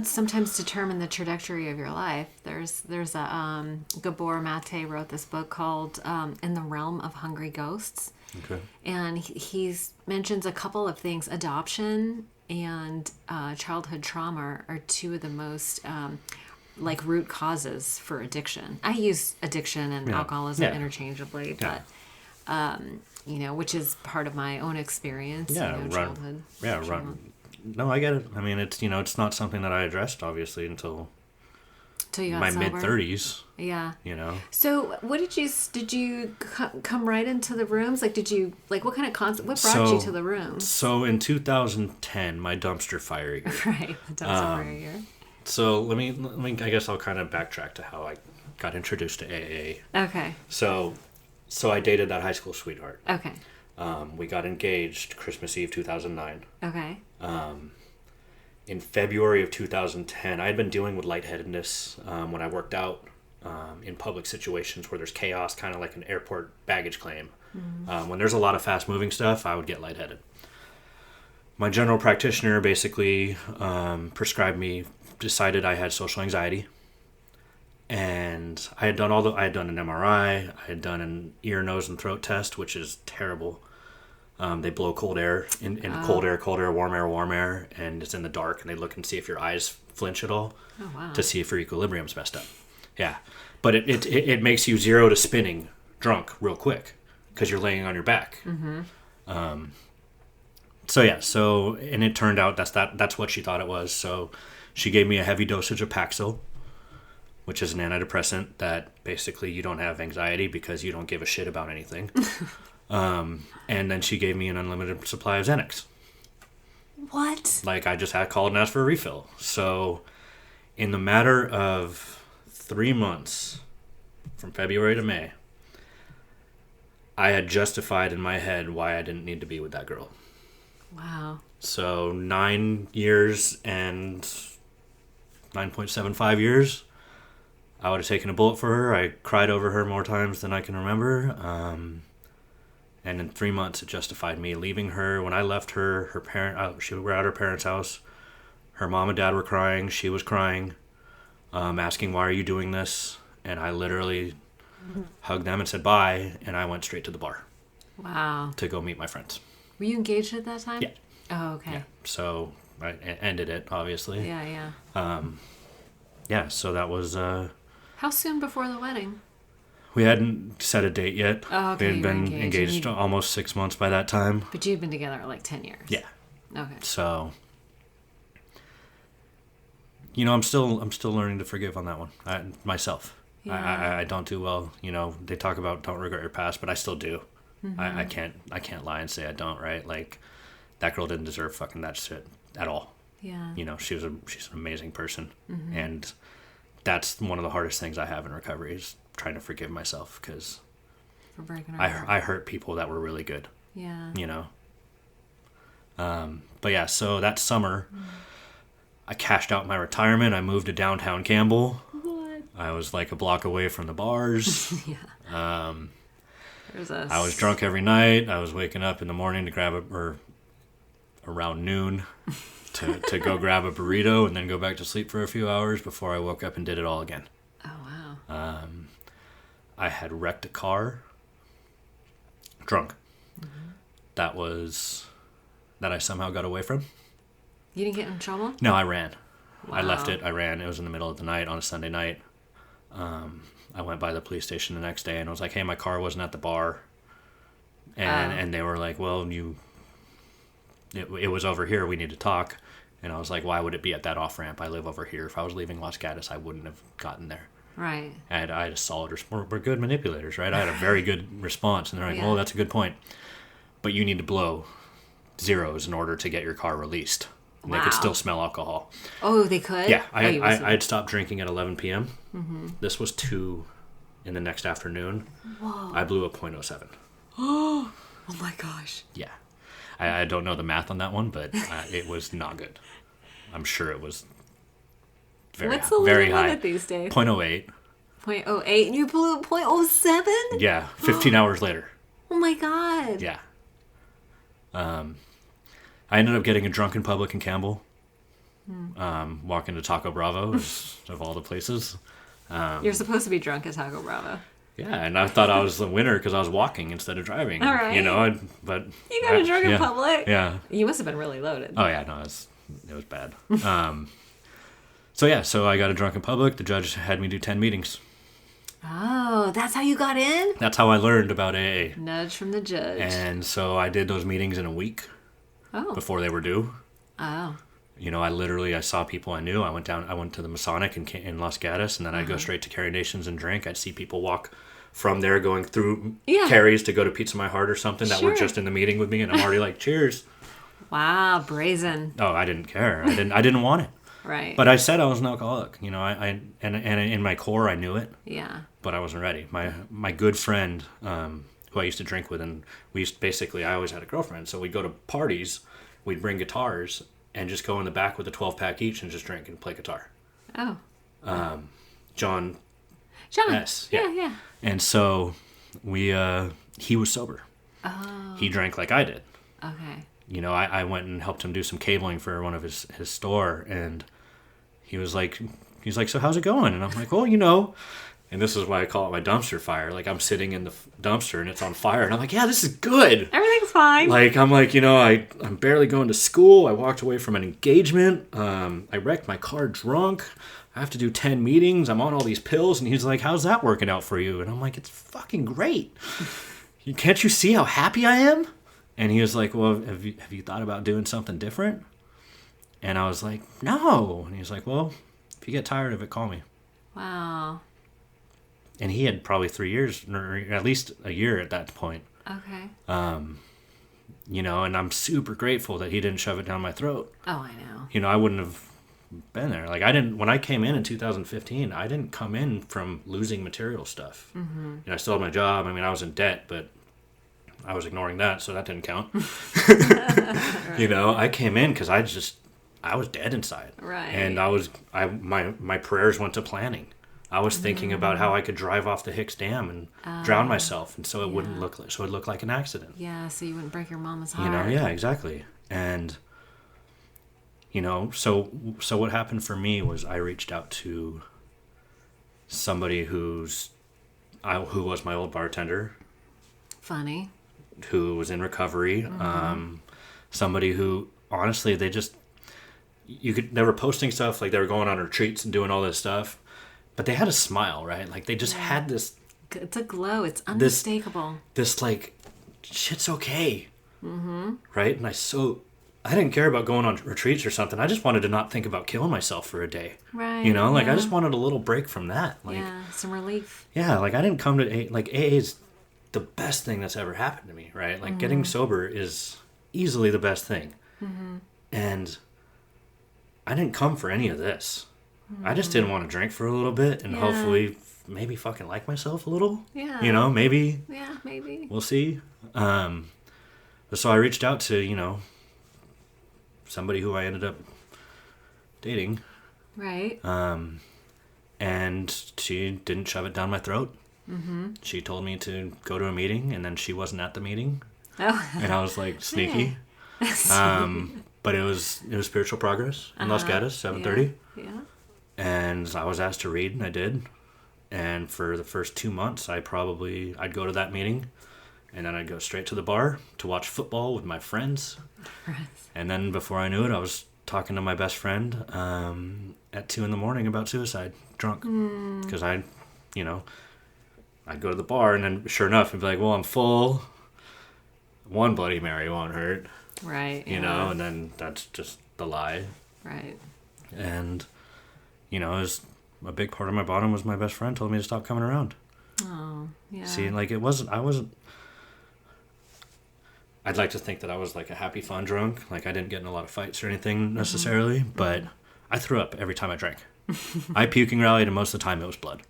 sometimes determine the trajectory of your life. There's a Gabor Mate wrote this book called In the Realm of Hungry Ghosts. Okay. And he mentions a couple of things. Adoption and childhood trauma are two of the most root causes for addiction. I use addiction and alcoholism interchangeably, but which is part of my own experience. Childhood. No, I get it. I mean, it's not something that I addressed obviously until you got my sober? mid-30s. Yeah. So what did you come right into the rooms? What kind of concept, what brought you to the rooms? So in 2010, my dumpster fire year. Right, the dumpster fire year. So let me, I guess I'll kind of backtrack to how I got introduced to AA. Okay. So I dated that high school sweetheart. Okay. We got engaged Christmas Eve 2009. Okay. In February of 2010, I had been dealing with lightheadedness when I worked out in public situations where there's chaos, kind of like an airport baggage claim. Mm-hmm. When there's a lot of fast-moving stuff, I would get lightheaded. My general practitioner basically decided I had social anxiety. And I had done I had done an MRI, I had done an ear, nose, and throat test, which is terrible. They blow cold air in cold air, warm air, and it's in the dark, and they look and see if your eyes flinch at all to see if your equilibrium's messed up. Yeah, but it makes you 0 to spinning drunk real quick because you're laying on your back. Mm-hmm. And it turned out that's what she thought it was. So she gave me a heavy dosage of Paxil, which is an antidepressant that basically you don't have anxiety because you don't give a shit about anything. And then she gave me an unlimited supply of Xanax. What? I just had called and asked for a refill. So in the matter of 3 months, from February to May, I had justified in my head why I didn't need to be with that girl. Wow. So 9 years and 9.75 years, I would have taken a bullet for her. I cried over her more times than I can remember. And in 3 months, it justified me leaving her. When I left her, we were at her parents' house. Her mom and dad were crying. She was crying, asking, why are you doing this? And I literally hugged them and said bye, and I went straight to the bar. Wow. To go meet my friends. Were you engaged at that time? Yeah. Oh, okay. Yeah. So I ended it, obviously. Yeah. So that was... How soon before the wedding? We hadn't set a date yet. Oh, okay. We had been engaged almost 6 months by that time. But you'd been together 10 years. Yeah. Okay. So, I'm still learning to forgive on that one. Myself. Yeah. I don't do well. They talk about don't regret your past, but I still do. Mm-hmm. I can't lie and say I don't. Right? That girl didn't deserve fucking that shit at all. Yeah. She's an amazing person, mm-hmm. and that's one of the hardest things I have in recovery is trying to forgive myself because I hurt people that were really good. Yeah. But yeah, so that summer, I cashed out my retirement. I moved to downtown Campbell. What? I was a block away from the bars. Yeah. I was drunk every night. I was waking up in the morning to or around noon to go grab a burrito and then go back to sleep for a few hours before I woke up and did it all again. Oh, wow. I had wrecked a car drunk. Mm-hmm. That I somehow got away from. You didn't get in trouble? No, I ran. Wow. I left it. I ran. It was in the middle of the night on a Sunday night. I went by the police station the next day and I was like, hey, my car wasn't at the bar. And they were like, well, it was over here. We need to talk. And I was like, why would it be at that off-ramp? I live over here. If I was leaving Los Gatos, I wouldn't have gotten there. Right. And I had a solid response. We're good manipulators, right? I had a very good response. And they're like, oh, that's a good point. But you need to blow zeros in order to get your car released. And They could still smell alcohol. Oh, they could? Yeah. I had stopped drinking at 11 p.m. Mm-hmm. This was 2 in the next afternoon. Whoa. I blew a .07. Oh my gosh. Yeah. I don't know the math on that one, but it was not good. I'm sure it was What's the very limit high. Limit these days? 0.08. 0.08, and you blew a .07? Yeah, 15 hours later. Oh my god. Yeah. I ended up getting a drunk in public in Campbell. Walking to Taco Bravo of all the places. You're supposed to be drunk at Taco Bravo. Yeah, and I thought I was the winner because I was walking instead of driving. All right. You know, but... You got a drunk in public? Yeah. You must have been really loaded. Oh, yeah, no, it was bad. So I got a drunk in public. The judge had me do 10 meetings. Oh, that's how you got in? That's how I learned about AA. Nudge from the judge. And so I did those meetings in a week before they were due. Oh. You know, I saw people I knew. I went to the Masonic in Los Gatos, and then I'd go straight to Carrie Nations and drink. I'd see people walk from there going through Carrie's to go to Pizza My Heart or something that were just in the meeting with me, and I'm already like, cheers. Wow, brazen. Oh, I didn't care. I didn't want it. Right. But I said I was an alcoholic. You know, and in my core I knew it. Yeah. But I wasn't ready. My good friend, who I used to drink with, and I always had a girlfriend, so we'd go to parties, we'd bring guitars, and just go in the back with a 12-pack each and just drink and play guitar. Oh. John S. Yeah. And so he was sober. Oh. He drank like I did. Okay. You know, I went and helped him do some cabling for one of his store, and he's like, so how's it going? And I'm like, well, you know, and this is why I call it my dumpster fire. Like, I'm sitting in the dumpster and it's on fire, and I'm like, yeah, this is good. Everything's fine. Like, I'm like, you know, I'm barely going to school. I walked away from an engagement. I wrecked my car drunk. I have to do 10 meetings. I'm on all these pills. And he's like, how's that working out for you? And I'm like, it's fucking great. Can't you see how happy I am? And he was like, well, have you thought about doing something different? And I was like, no. And he was like, well, if you get tired of it, call me. Wow. And he had probably 3 years, or at least a year at that point. Okay. You know, and I'm super grateful that he didn't shove it down my throat. Oh, I know. You know, I wouldn't have been there. Like, when I came in 2015, I didn't come in from losing material stuff. Mm-hmm. You know, I still had my job. I mean, I was in debt, but I was ignoring that, so that didn't count. Right. You know, I came in because I was dead inside. Right. And my prayers went to planning. I was thinking about how I could drive off the Hicks Dam and drown myself, and so it wouldn't look like an accident. Yeah, so you wouldn't break your mama's heart. You know, yeah, exactly. And you know, so what happened for me was I reached out to somebody who was my old bartender. Funny. Who was in recovery. Somebody who honestly they were posting stuff, like they were going on retreats and doing all this stuff. But they had a smile, right? Like, they just had this... It's a glow. It's unmistakable. This like, shit's okay. Mm-hmm. Right? And I didn't care about going on retreats or something. I just wanted to not think about killing myself for a day. Right. You know? Like, I just wanted a little break from that. Like, some relief. Yeah, like, I didn't come to AA... Like, AA is the best thing that's ever happened to me, right? Like, getting sober is easily the best thing. Mm-hmm. And I didn't come for any of this. I just didn't want to drink for a little bit and hopefully maybe fucking like myself a little. Yeah. You know, maybe. Yeah, maybe. We'll see. So I reached out to, you know, somebody who I ended up dating. Right. And she didn't shove it down my throat. Mm-hmm. She told me to go to a meeting, and then she wasn't at the meeting. Oh. And I was like, sneaky. But it was Spiritual Progress in Los Gatos, 7:30. Yeah. And I was asked to read, and I did. And for the first 2 months, I'd go to that meeting, and then I'd go straight to the bar to watch football with my friends. And then before I knew it, I was talking to my best friend at 2 a.m. about suicide, drunk. Because I'd go to the bar, and then sure enough, I'd be like, well, I'm full. One Bloody Mary won't hurt. Right. You know, and then that's just the lie. Right. And... You know, a big part of my bottom was my best friend told me to stop coming around. Oh, yeah. See, like, I'd like to think that I was like a happy, fun drunk. Like, I didn't get in a lot of fights or anything necessarily, but I threw up every time I drank. I puking rallied, and most of the time it was blood.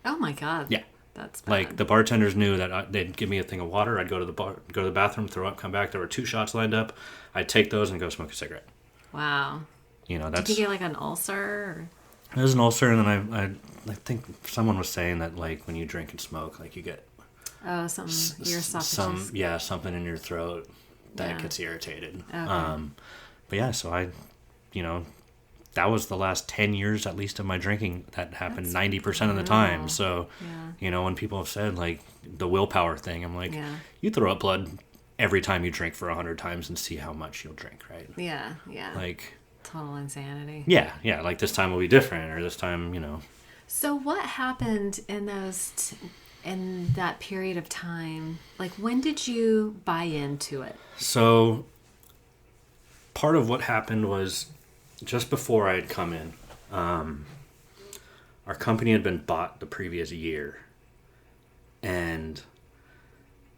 Oh my God. Yeah. That's bad. Like, the bartenders knew that they'd give me a thing of water. I'd go to the bathroom, throw up, come back. There were 2 shots lined up. I'd take those and go smoke a cigarette. Wow. You know, that's... Did you get like an ulcer? Or... There's an ulcer, and then I think someone was saying that, like, when you drink and smoke, like, you get... Oh, something, your esophagus. Something in your throat. that gets irritated. Okay. But yeah, so that was the last 10 years at least of my drinking that happened. That's 90% of the time. So, when people have said like the willpower thing, I'm like, you throw up blood every time you drink for 100 times and see how much you'll drink, right? Yeah. Like total insanity. Yeah. Like this time will be different, or this time, So what happened in in that period of time? Like, when did you buy into it? So part of what happened was just before I had come in, our company had been bought the previous year, and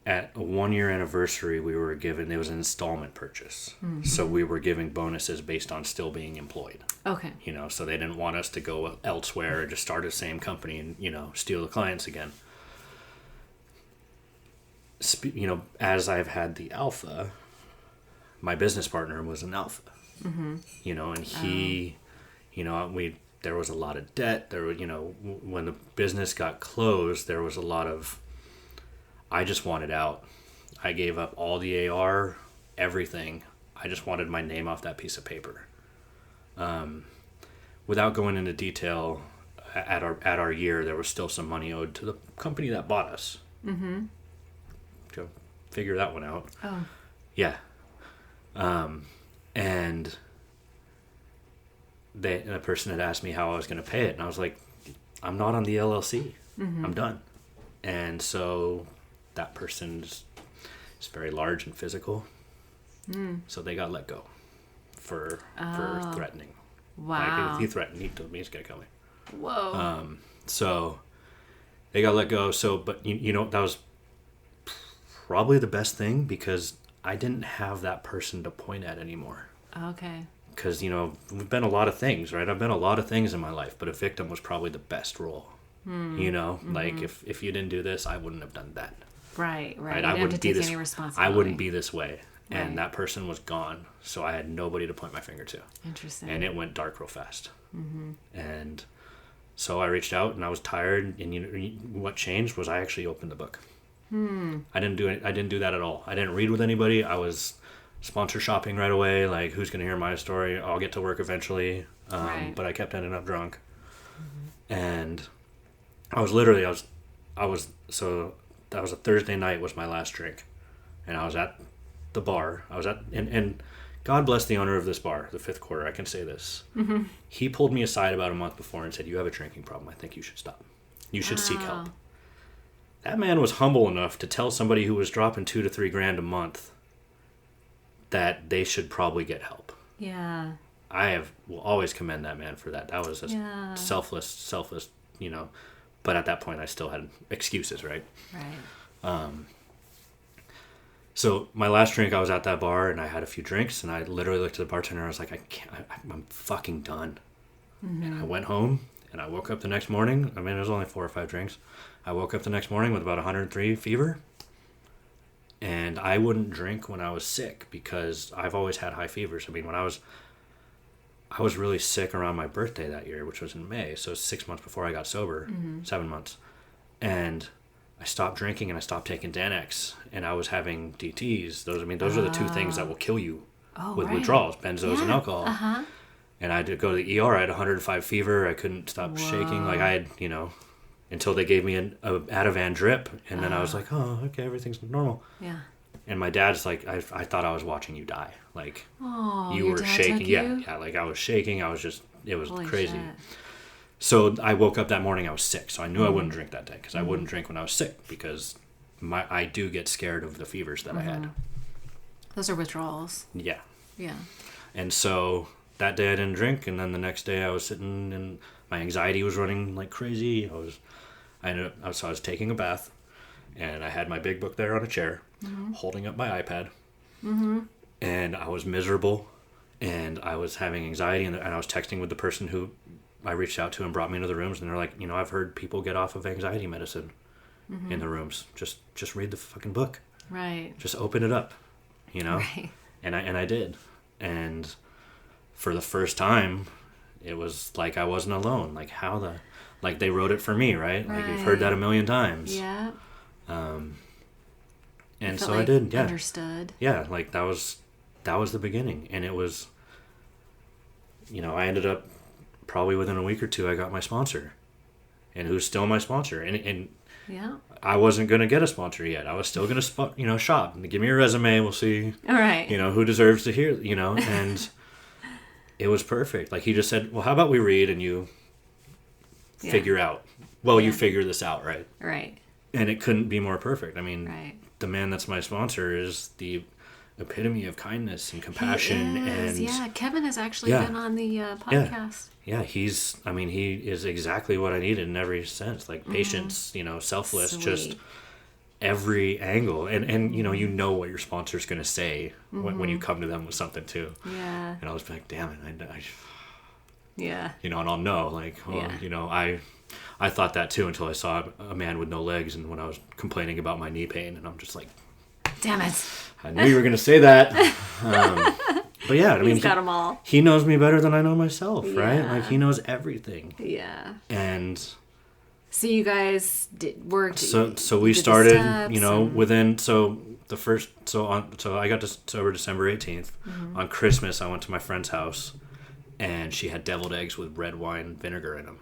at a 1-year anniversary, we were given, it was an installment purchase. Mm-hmm. So we were giving bonuses based on still being employed. Okay. So they didn't want us to go elsewhere or just start the same company and, steal the clients again. As I've had the alpha, my business partner was an alpha. Mm-hmm. And he, there was a lot of debt. There were, when the business got closed, there was a lot of, I just wanted out. I gave up all the AR, everything. I just wanted my name off that piece of paper. Without going into detail, at our year, there was still some money owed to the company that bought us. Mm-hmm. So figure that one out. Oh. Yeah. And the person had asked me how I was going to pay it, and I was like, I'm not on the LLC. Mm-hmm. I'm done. And so that person is very large and physical. Mm. So they got let go for threatening. Wow. Like, he threatened. He told me he's going to kill me. Whoa. So they got let go. So, but that was probably the best thing, because I didn't have that person to point at anymore. Okay. Because, we've been a lot of things, right? I've been a lot of things in my life, but a victim was probably the best role. Mm-hmm. Like if you didn't do this, I wouldn't have done that. Right. You I wouldn't have to take any responsibility. I wouldn't be this way. Right. And that person was gone. So I had nobody to point my finger to. Interesting. And it went dark real fast. Mm-hmm. And so I reached out, and I was tired. And what changed was I actually opened the book. I didn't do that at all. I didn't read with anybody. I was sponsor shopping right away. Like, who's going to hear my story? I'll get to work eventually. Right. But I kept ending up drunk. Mm-hmm. And I was so that was a Thursday night was my last drink. And I was at the bar. And God bless the owner of this bar, the Fifth Quarter. I can say this. Mm-hmm. He pulled me aside about a month before and said, "You have a drinking problem. I think you should stop. You should seek help." That man was humble enough to tell somebody who was dropping $2,000 to $3,000 a month that they should probably get help. Yeah. will always commend that man for that. That was a selfless, but at that point I still had excuses, right? Right. So my last drink, I was at that bar and I had a few drinks and I literally looked at the bartender and I was like, I'm fucking done. Mm-hmm. And I went home and I woke up the next morning. I mean, it was only 4 or 5 drinks. I woke up the next morning with about 103 fever. And I wouldn't drink when I was sick because I've always had high fevers. I mean, when I was really sick around my birthday that year, which was in May. So 6 months before I got sober, 7 months. And I stopped drinking and I stopped taking Xanax, and I was having DTs. Those are the two things that will kill you with withdrawals, benzos and alcohol. Uh-huh. And I had to go to the ER. I had 105 fever. I couldn't stop shaking. Like I had, until they gave me an Ativan drip, and then I was like, oh, okay, everything's normal. Yeah. And my dad's like, I thought I was watching you die. Like, you were dad shaking. Took you? Yeah. Like I was shaking. I was just, it was Holy crazy. Shit. So I woke up that morning, I was sick. So I knew I wouldn't drink that day because I wouldn't drink when I was sick because I do get scared of the fevers that I had. Those are withdrawals. Yeah. Yeah. And so that day I didn't drink, and then the next day I was sitting and my anxiety was running like crazy. I was taking a bath, and I had my big book there on a chair, holding up my iPad, and I was miserable, and I was having anxiety, and I was texting with the person who I reached out to and brought me into the rooms, and they're like, I've heard people get off of anxiety medicine in the rooms. Just read the fucking book. Right. Just open it up, Right. And I did, and for the first time, it was like I wasn't alone. Like they wrote it for me, right? Like you've heard that a million times. Yeah. And so I did, yeah. Understood. Yeah, like that was the beginning. And it was, I ended up probably within a week or two, I got my sponsor. And who's still my sponsor. And yeah. I wasn't going to get a sponsor yet. I was still going to, shop. Give me your resume. We'll see, all right. Who deserves to hear, and it was perfect. Like he just said, well, how about we read and you figure out, you figure this out, right? Right. And it couldn't be more perfect. I mean, right. The man that's my sponsor is the epitome of kindness and compassion. And Kevin has actually been on the podcast. Yeah, he is exactly what I needed in every sense. Like patience, selfless, Sweet. just every angle. And you know what your sponsor's going to say when you come to them with something too. Yeah. And I was like, damn it. Yeah. And I'll know, like, I thought that too until I saw a man with no legs and when I was complaining about my knee pain. And I'm just like, damn it. I knew you were going to say that. But yeah, I mean, he's got them all. He knows me better than I know myself, right? Like he knows everything. Yeah. And so you guys worked. So we started, within I got sober December 18th. Mm-hmm. On Christmas, I went to my friend's house, and she had deviled eggs with red wine vinegar in them.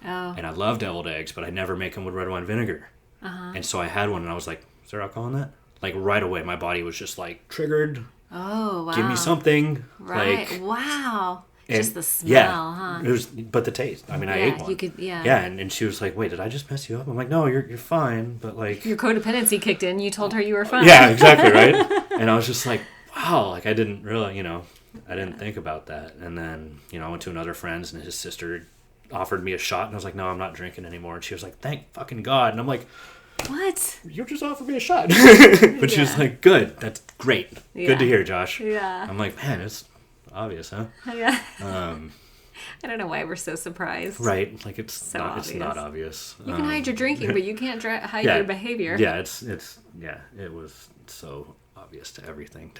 Oh. And I love deviled eggs, but I never make them with red wine vinegar. Uh-huh. And so I had one, and I was like, "Is there alcohol in that?" Like right away, my body was just like triggered. Oh, wow. Give me something. Right. Like, wow. Just the smell, huh? It was, but the taste. I mean, I ate one. Yeah, and she was like, "Wait, did I just mess you up?" I'm like, "No, you're fine." But like, your codependency kicked in. You told her you were fine. Yeah, exactly, right. And I was just like, "Wow!" Like I didn't really, I didn't think about that. And then, I went to another friend's, and his sister offered me a shot, and I was like, "No, I'm not drinking anymore." And she was like, "Thank fucking God!" And I'm like, "What? You just offered me a shot?" But she was like, "Good, that's great. Good to hear, Josh." Yeah. I'm like, man, it's obvious, huh? Yeah. I don't know why we're so surprised. Right, like it's so not obvious. It's not obvious. You can hide your drinking, but you can't hide your behavior. Yeah, it was so obvious to everybody,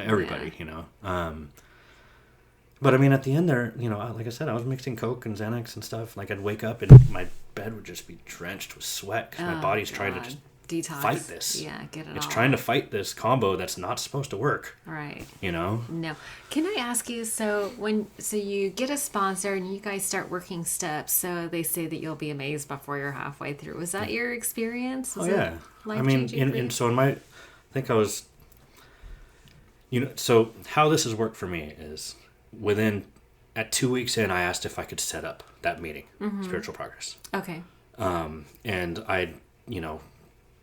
But I mean, at the end there, like I said, I was mixing Coke and Xanax and stuff. Like I'd wake up and my bed would just be drenched with sweat because my body's trying to just detox. Fight this. Yeah, get it It's all trying out. to fight this combo that's not supposed to work. Right. No. Can I ask you, so you get a sponsor and you guys start working steps, so they say that you'll be amazed before you're halfway through. Was that your experience? Was yeah. I mean, I think I was, so how this has worked for me is at 2 weeks in, I asked if I could set up that meeting, Spiritual Progress. Okay. And I,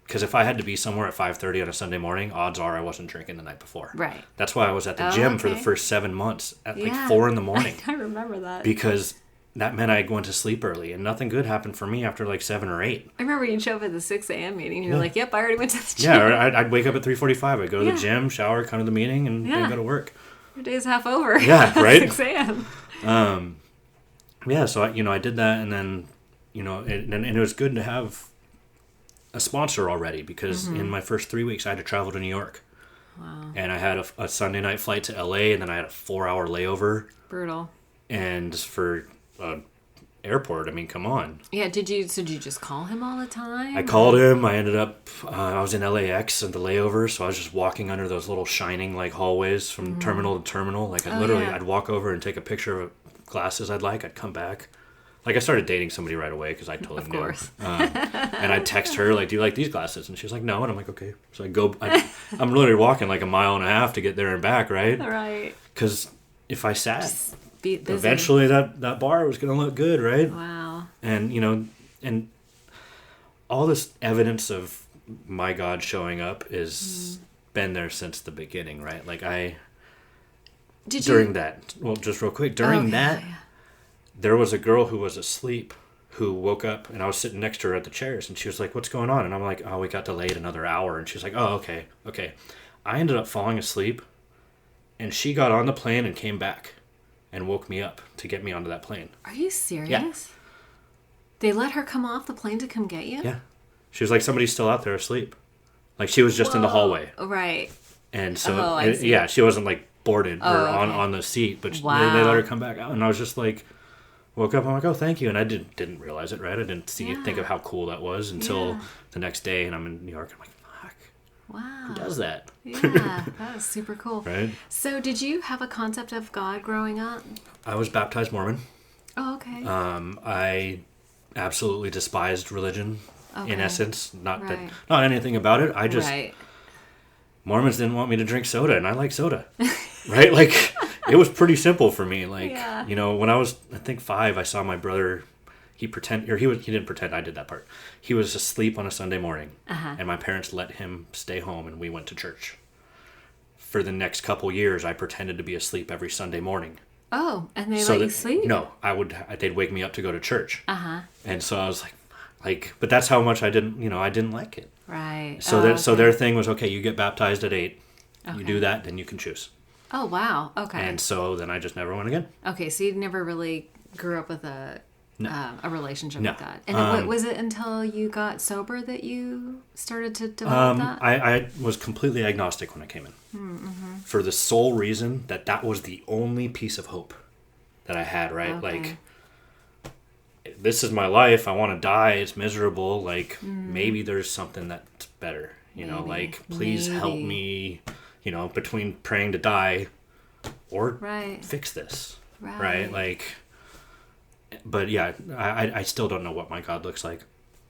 because if I had to be somewhere at 5:30 on a Sunday morning, odds are I wasn't drinking the night before. Right. That's why I was at the gym for the first 7 months at like 4 a.m. I remember that. Because that meant I went to sleep early, and nothing good happened for me after like 7 or 8. I remember you'd show up at the 6 a.m. meeting. You're like, "Yep, I already went to the gym." Yeah, or I'd wake up at 3:45. I'd go to the gym, shower, come to the meeting, and then go to work. Your day's half over. Yeah, right. 6 a.m. So I did that, and then and it was good to have a sponsor already because in my first 3 weeks I had to travel to New York. Wow. And I had a Sunday night flight to LA, and then I had a 4-hour layover. Brutal. And for airport, I mean, come on. Yeah, did you just call him all the time? I called him. I ended up, I was in LAX at the layover, so I was just walking under those little shining like hallways from terminal to terminal. Like I'd walk over and take a picture of glasses I'd come back. Like I started dating somebody right away because I totally knew. Of course. And I'd text her like, "Do you like these glasses?" And she was like, "No." And I'm like, "Okay." So I'm literally walking like a mile and a half to get there and back, right? Right. Because if I sat, be busy. Eventually that bar was going to look good, right? Wow. And and all this evidence of my God showing up is been there since the beginning, right? Like just real quick, there was a girl who was asleep who woke up, and I was sitting next to her at the chairs, and she was like, "What's going on?" And I'm like, "Oh, we got delayed another hour." And she was like, "Oh, okay. I ended up falling asleep, and she got on the plane and came back and woke me up to get me onto that plane. Are you serious? Yeah. They let her come off the plane to come get you? Yeah. She was like, somebody's still out there asleep. Like, she was just in the hallway. Right. And so, she wasn't like boarded or on the seat, but they let her come back out. And I was just like, woke up, I'm like, "Oh, thank you." And I didn't realize it, right? I didn't think of how cool that was until the next day, and I'm in New York. I'm like, fuck. Wow. Who does that? Yeah, that was super cool. Right? So did you have a concept of God growing up? I was baptized Mormon. Oh, okay. I absolutely despised religion in essence. Not anything about it. I just... Right. Mormons didn't want me to drink soda, and I like soda. Right? Like, it was pretty simple for me. Like, you know, when I was, I think 5, I saw my brother... He didn't pretend, I did that part. He was asleep on a Sunday morning, and my parents let him stay home, and we went to church. For the next couple years, I pretended to be asleep every Sunday morning. Oh, and they let you sleep? No, they'd wake me up to go to church. And so I was like, but that's how much I didn't like it. Right. So their thing was, okay, you get baptized at 8, you do that, then you can choose. Oh, wow. Okay. And so then I just never went again. Okay, so you never really grew up with a relationship with God. And was it until you got sober that you started to develop that? I was completely agnostic when I came in. For the sole reason that was the only piece of hope that I had, right? Okay. Like, this is my life. I want to die. It's miserable. Like, maybe there's something that's better. You know, like, please help me, you know, between praying to die or fix this. Right? Like... But yeah, I still don't know what my God looks like.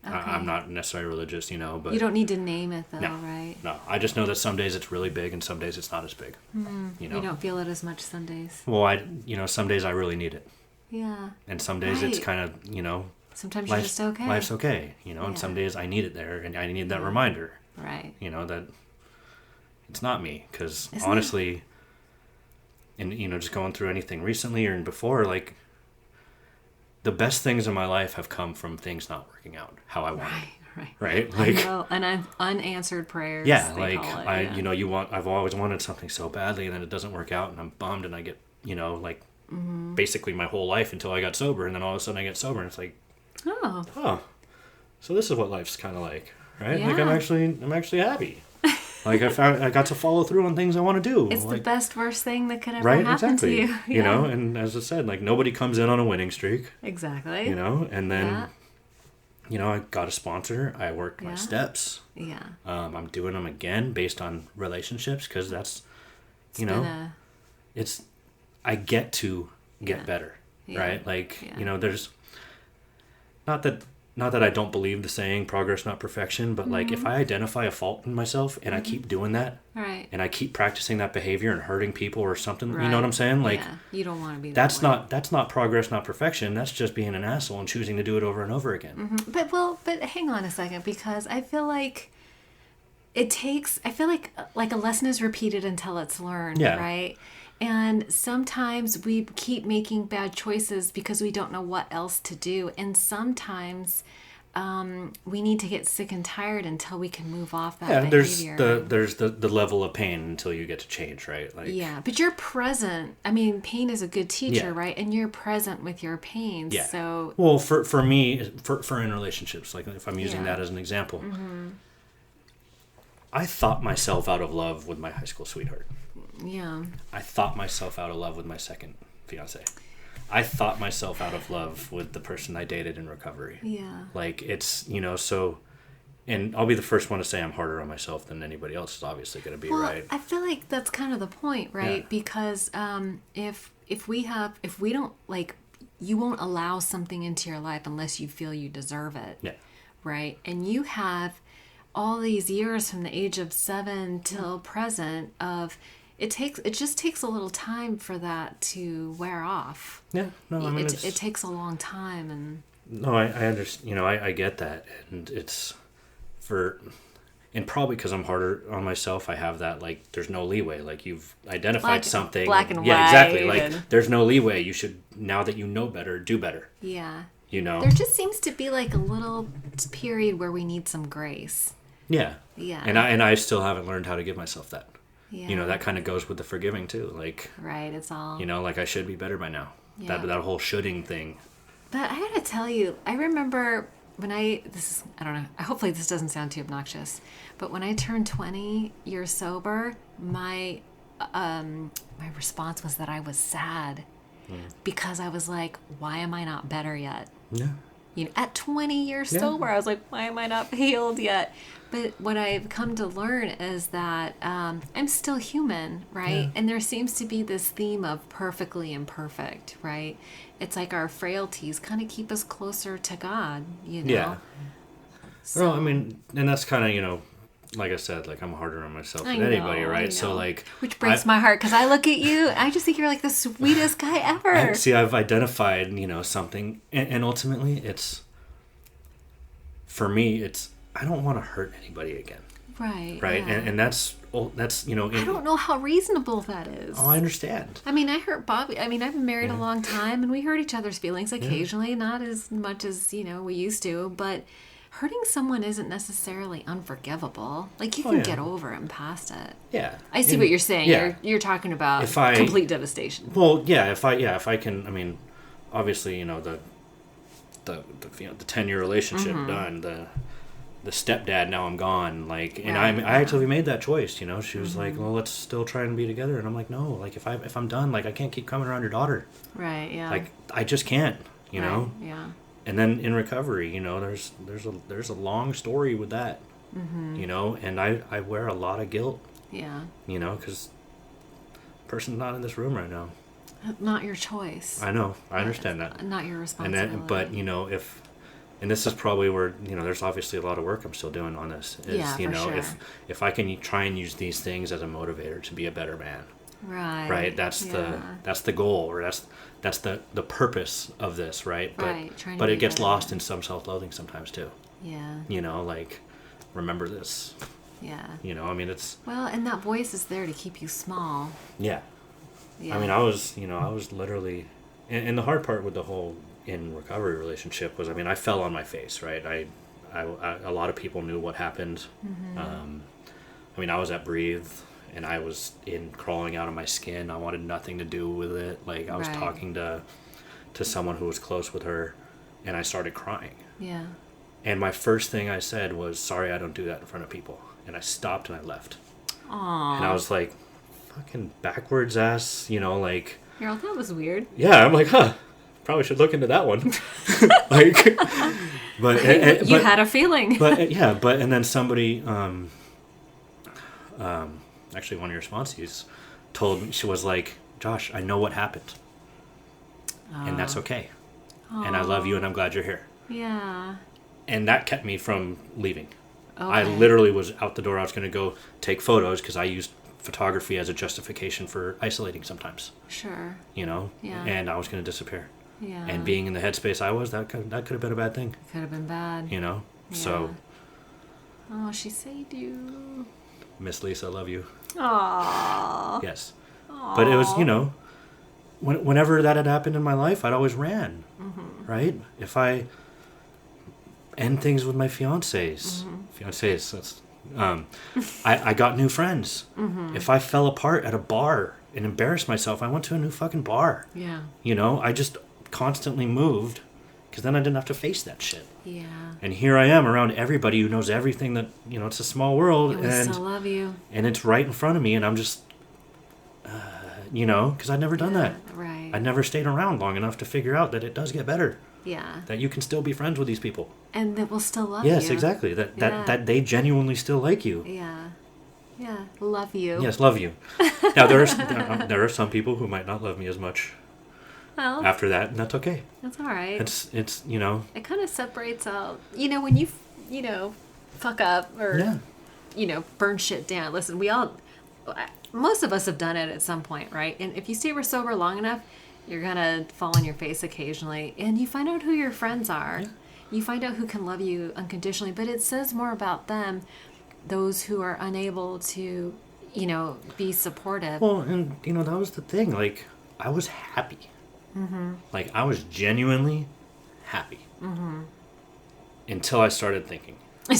Okay. I'm not necessarily religious, you know, but... You don't need to name it, though, no, right? No, I just know that some days it's really big and some days it's not as big. You know? You don't feel it as much some days. Well, some days I really need it. Yeah. And some days it's kind of, you know... Sometimes you're just okay. Life's okay, you know, and some days I need it there and I need that reminder. Right. You know, that it's not me, because honestly, and, you know, just going through anything recently or before, like... The best things in my life have come from things not working out how I wanted. Right. Like, and unanswered prayers. Yeah, like I've always wanted something so badly, and then it doesn't work out, and I'm bummed, and I get, you know, like basically my whole life until I got sober, and then all of a sudden I get sober, and it's like, oh, so this is what life's kind of like, right? Yeah. Like I'm actually happy. Like I got to follow through on things I want to do. It's like, the best, worst thing that could ever happen to you. You know, and as I said, like nobody comes in on a winning streak. Exactly. You know, and then, you know, I got a sponsor. I worked my steps. Yeah. I'm doing them again based on relationships because that's, you know, I get to get better, right? Like, you know, there's not that I don't believe the saying progress not perfection, but like if I identify a fault in myself and I keep doing that, and I keep practicing that behavior and hurting people or something, you know what I'm saying? Like you don't want to be that's not progress not perfection. That's just being an asshole and choosing to do it over and over again. But hang on a second, because I feel like I feel like a lesson is repeated until it's learned, right? And sometimes we keep making bad choices because we don't know what else to do. And sometimes we need to get sick and tired until we can move off that behavior. There's the level of pain until you get to change, right? Like, but you're present. I mean, pain is a good teacher, right? And you're present with your pain. Yeah. So, well, for me, for in relationships, like if I'm using that as an example, I thought myself out of love with my high school sweetheart. Yeah. I thought myself out of love with my second fiance. I thought myself out of love with the person I dated in recovery. Yeah. Like, it's, you know, so, and I'll be the first one to say I'm harder on myself than anybody else is obviously going to be, right? I feel like that's kind of the point, right? Yeah. Because if we don't, like, you won't allow something into your life unless you feel you deserve it. Yeah. Right? And you have all these years from the age of 7 till present of... It just takes a little time for that to wear off. Yeah, no, I mean it takes a long time, and no, I understand. You know, I get that, and and probably because I'm harder on myself, I have that like there's no leeway. Like you've identified something, black and white. Yeah, exactly. Like there's no leeway. You should, now that you know better, do better. Yeah. You know, there just seems to be like a little period where we need some grace. Yeah. Yeah. And I still haven't learned how to give myself that. Yeah. You know, that kind of goes with the forgiving too. Like, right, it's all, you know, like I should be better by now. Yeah. That whole shoulding thing. But I gotta tell you, I remember when I don't know, hopefully this doesn't sound too obnoxious, but when I turned 20 years sober, my response was that I was sad because I was like, why am I not better yet? Yeah. at 20 years sober, I was like, why am I not healed yet? But what I've come to learn is that I'm still human, right? And there seems to be this theme of perfectly imperfect, right? It's like our frailties kind of keep us closer to God, Yeah. So, well, I mean, and that's kind of, like I said, like I'm harder on myself than anybody, right? So like, which breaks my heart because I look at you, I just think you're like the sweetest guy ever. I've identified, something, and ultimately, for me, I don't want to hurt anybody again. Right. Right. Yeah. And that's I don't know how reasonable that is. Oh, I understand. I mean, I hurt Bobby. I mean, I've been married a long time, and we hurt each other's feelings occasionally, not as much as we used to, but hurting someone isn't necessarily unforgivable. Like, you can get over it and past it. Yeah. I see what you're saying. Yeah. You're talking about complete devastation. Well, yeah, if I can, I mean, obviously, the 10-year relationship done, the stepdad, now I'm gone, like, and I actually made that choice, she was like, well, let's still try and be together, and I'm like, no, like, if I'm done, like, I can't keep coming around your daughter. Right, yeah. Like, I just can't, know? Yeah. And then in recovery, there's a long story with that, and I wear a lot of guilt. Yeah. Because the person's not in this room right now. Not your choice. I know. I understand that. Not your responsibility. But and this is probably where, there's obviously a lot of work I'm still doing on this. Sure. If I can try and use these things as a motivator to be a better man. Right. Right. That's the goal, or that's the purpose of this, right? But it gets lost in some self-loathing sometimes too. Yeah. Like, remember this. Yeah. I mean, it's... Well, and that voice is there to keep you small. Yeah. I mean, I was literally... And the hard part with the whole in recovery relationship was, I mean, I fell on my face, right? I a lot of people knew what happened. I mean, I was at Breathe, and I was crawling out of my skin. I wanted nothing to do with it. Like, I was talking to someone who was close with her, and I started crying. Yeah. And my first thing I said was, sorry, I don't do that in front of people. And I stopped and I left. Aww. And I was like, fucking backwards ass, like... You're like, that was weird. Yeah, I'm like, probably should look into that one. Like, but... you had a feeling. And then somebody... actually, one of your sponsees told me, she was like, Josh, I know what happened. And that's okay. And I love you, and I'm glad you're here. Yeah. And that kept me from leaving. Okay. I literally was out the door. I was going to go take photos because I used photography as a justification for isolating sometimes. Sure. Yeah. And I was going to disappear. Yeah. And being in the headspace I was, that could have been a bad thing. It could have been bad. Yeah. So. Oh, she saved you. Miss Lisa, I love you. Aww. Yes. Aww. But it was, whenever that had happened in my life, I'd always ran. Mm-hmm. Right? If I end things with my fiancés, that's... I got new friends. Mm-hmm. If I fell apart at a bar and embarrassed myself, I went to a new fucking bar. Yeah. I just constantly moved because then I didn't have to face that shit. Yeah. And here I am around everybody who knows everything that, it's a small world. And we still love you. And it's right in front of me, and I'm just, because I'd never done that. Right. I'd never stayed around long enough to figure out that it does get better. Yeah. That you can still be friends with these people. And that will still love you. Yes, exactly. That they genuinely still like you. Yeah. Yeah. Love you. Yes, love you. Now, there are some people who might not love me as much after that, and that's okay. That's all right. It's It kind of separates out, when you, fuck up or, burn shit down. Listen, most of us have done it at some point, right? And if you stay sober long enough, you're going to fall on your face occasionally. And you find out who your friends are. Yeah. You find out who can love you unconditionally. But it says more about them, those who are unable to, be supportive. Well, and, that was the thing. Like, I was happy. Mm-hmm. Like, I was genuinely happy. Mm-hmm. Until I started thinking. And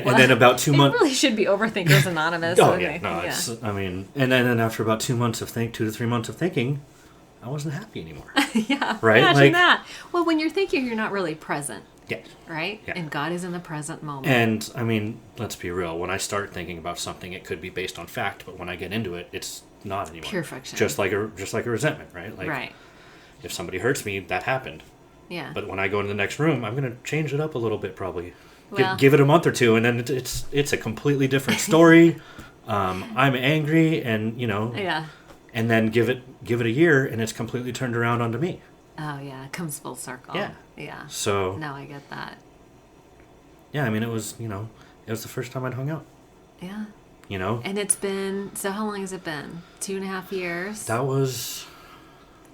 then about 2 months... It really should be Overthinkers Anonymous. Oh, okay. And then after about 2 months of 2 to 3 months of thinking, I wasn't happy anymore. Yeah. Right? Imagine that. Well, when you're thinking, you're not really present. Yeah. Right? Yeah. And God is in the present moment. And, let's be real. When I start thinking about something, it could be based on fact, but when I get into it, it's not anymore. Pure fiction. Just like a resentment, right? Like, right. If somebody hurts me, that happened. Yeah. But when I go into the next room, I'm going to change it up a little bit probably. Well, Give it a month or two, and then it's a completely different story. I'm angry, and yeah. and then give it a year, and it's completely turned around onto me. Oh yeah, it comes full circle. Yeah. Yeah. So now I get that. Yeah, I mean, it was the first time I'd hung out. Yeah. And it's been, so how long has it been? 2.5 years? That was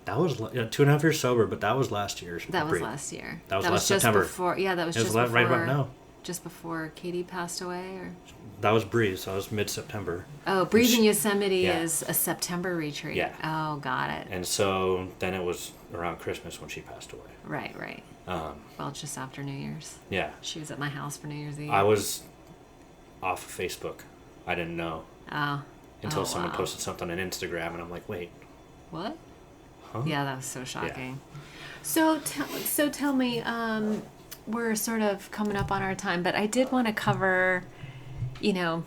2.5 years sober, but that was last year. That was last year. That was last September. Before, yeah, that was just before, right about now. Just before Katie passed away, or? That was Breathe, so that was mid-September. Oh, Breathe in Yosemite is a September retreat. Yeah. Oh, got it. And so then it was around Christmas when she passed away. Right. Well, just after New Year's. Yeah. She was at my house for New Year's Eve. I was off of Facebook. I didn't know. Oh. Until someone posted something on Instagram, and I'm like, wait. What? Huh? Yeah, that was so shocking. Yeah. So tell me, we're sort of coming up on our time, but I did want to cover, I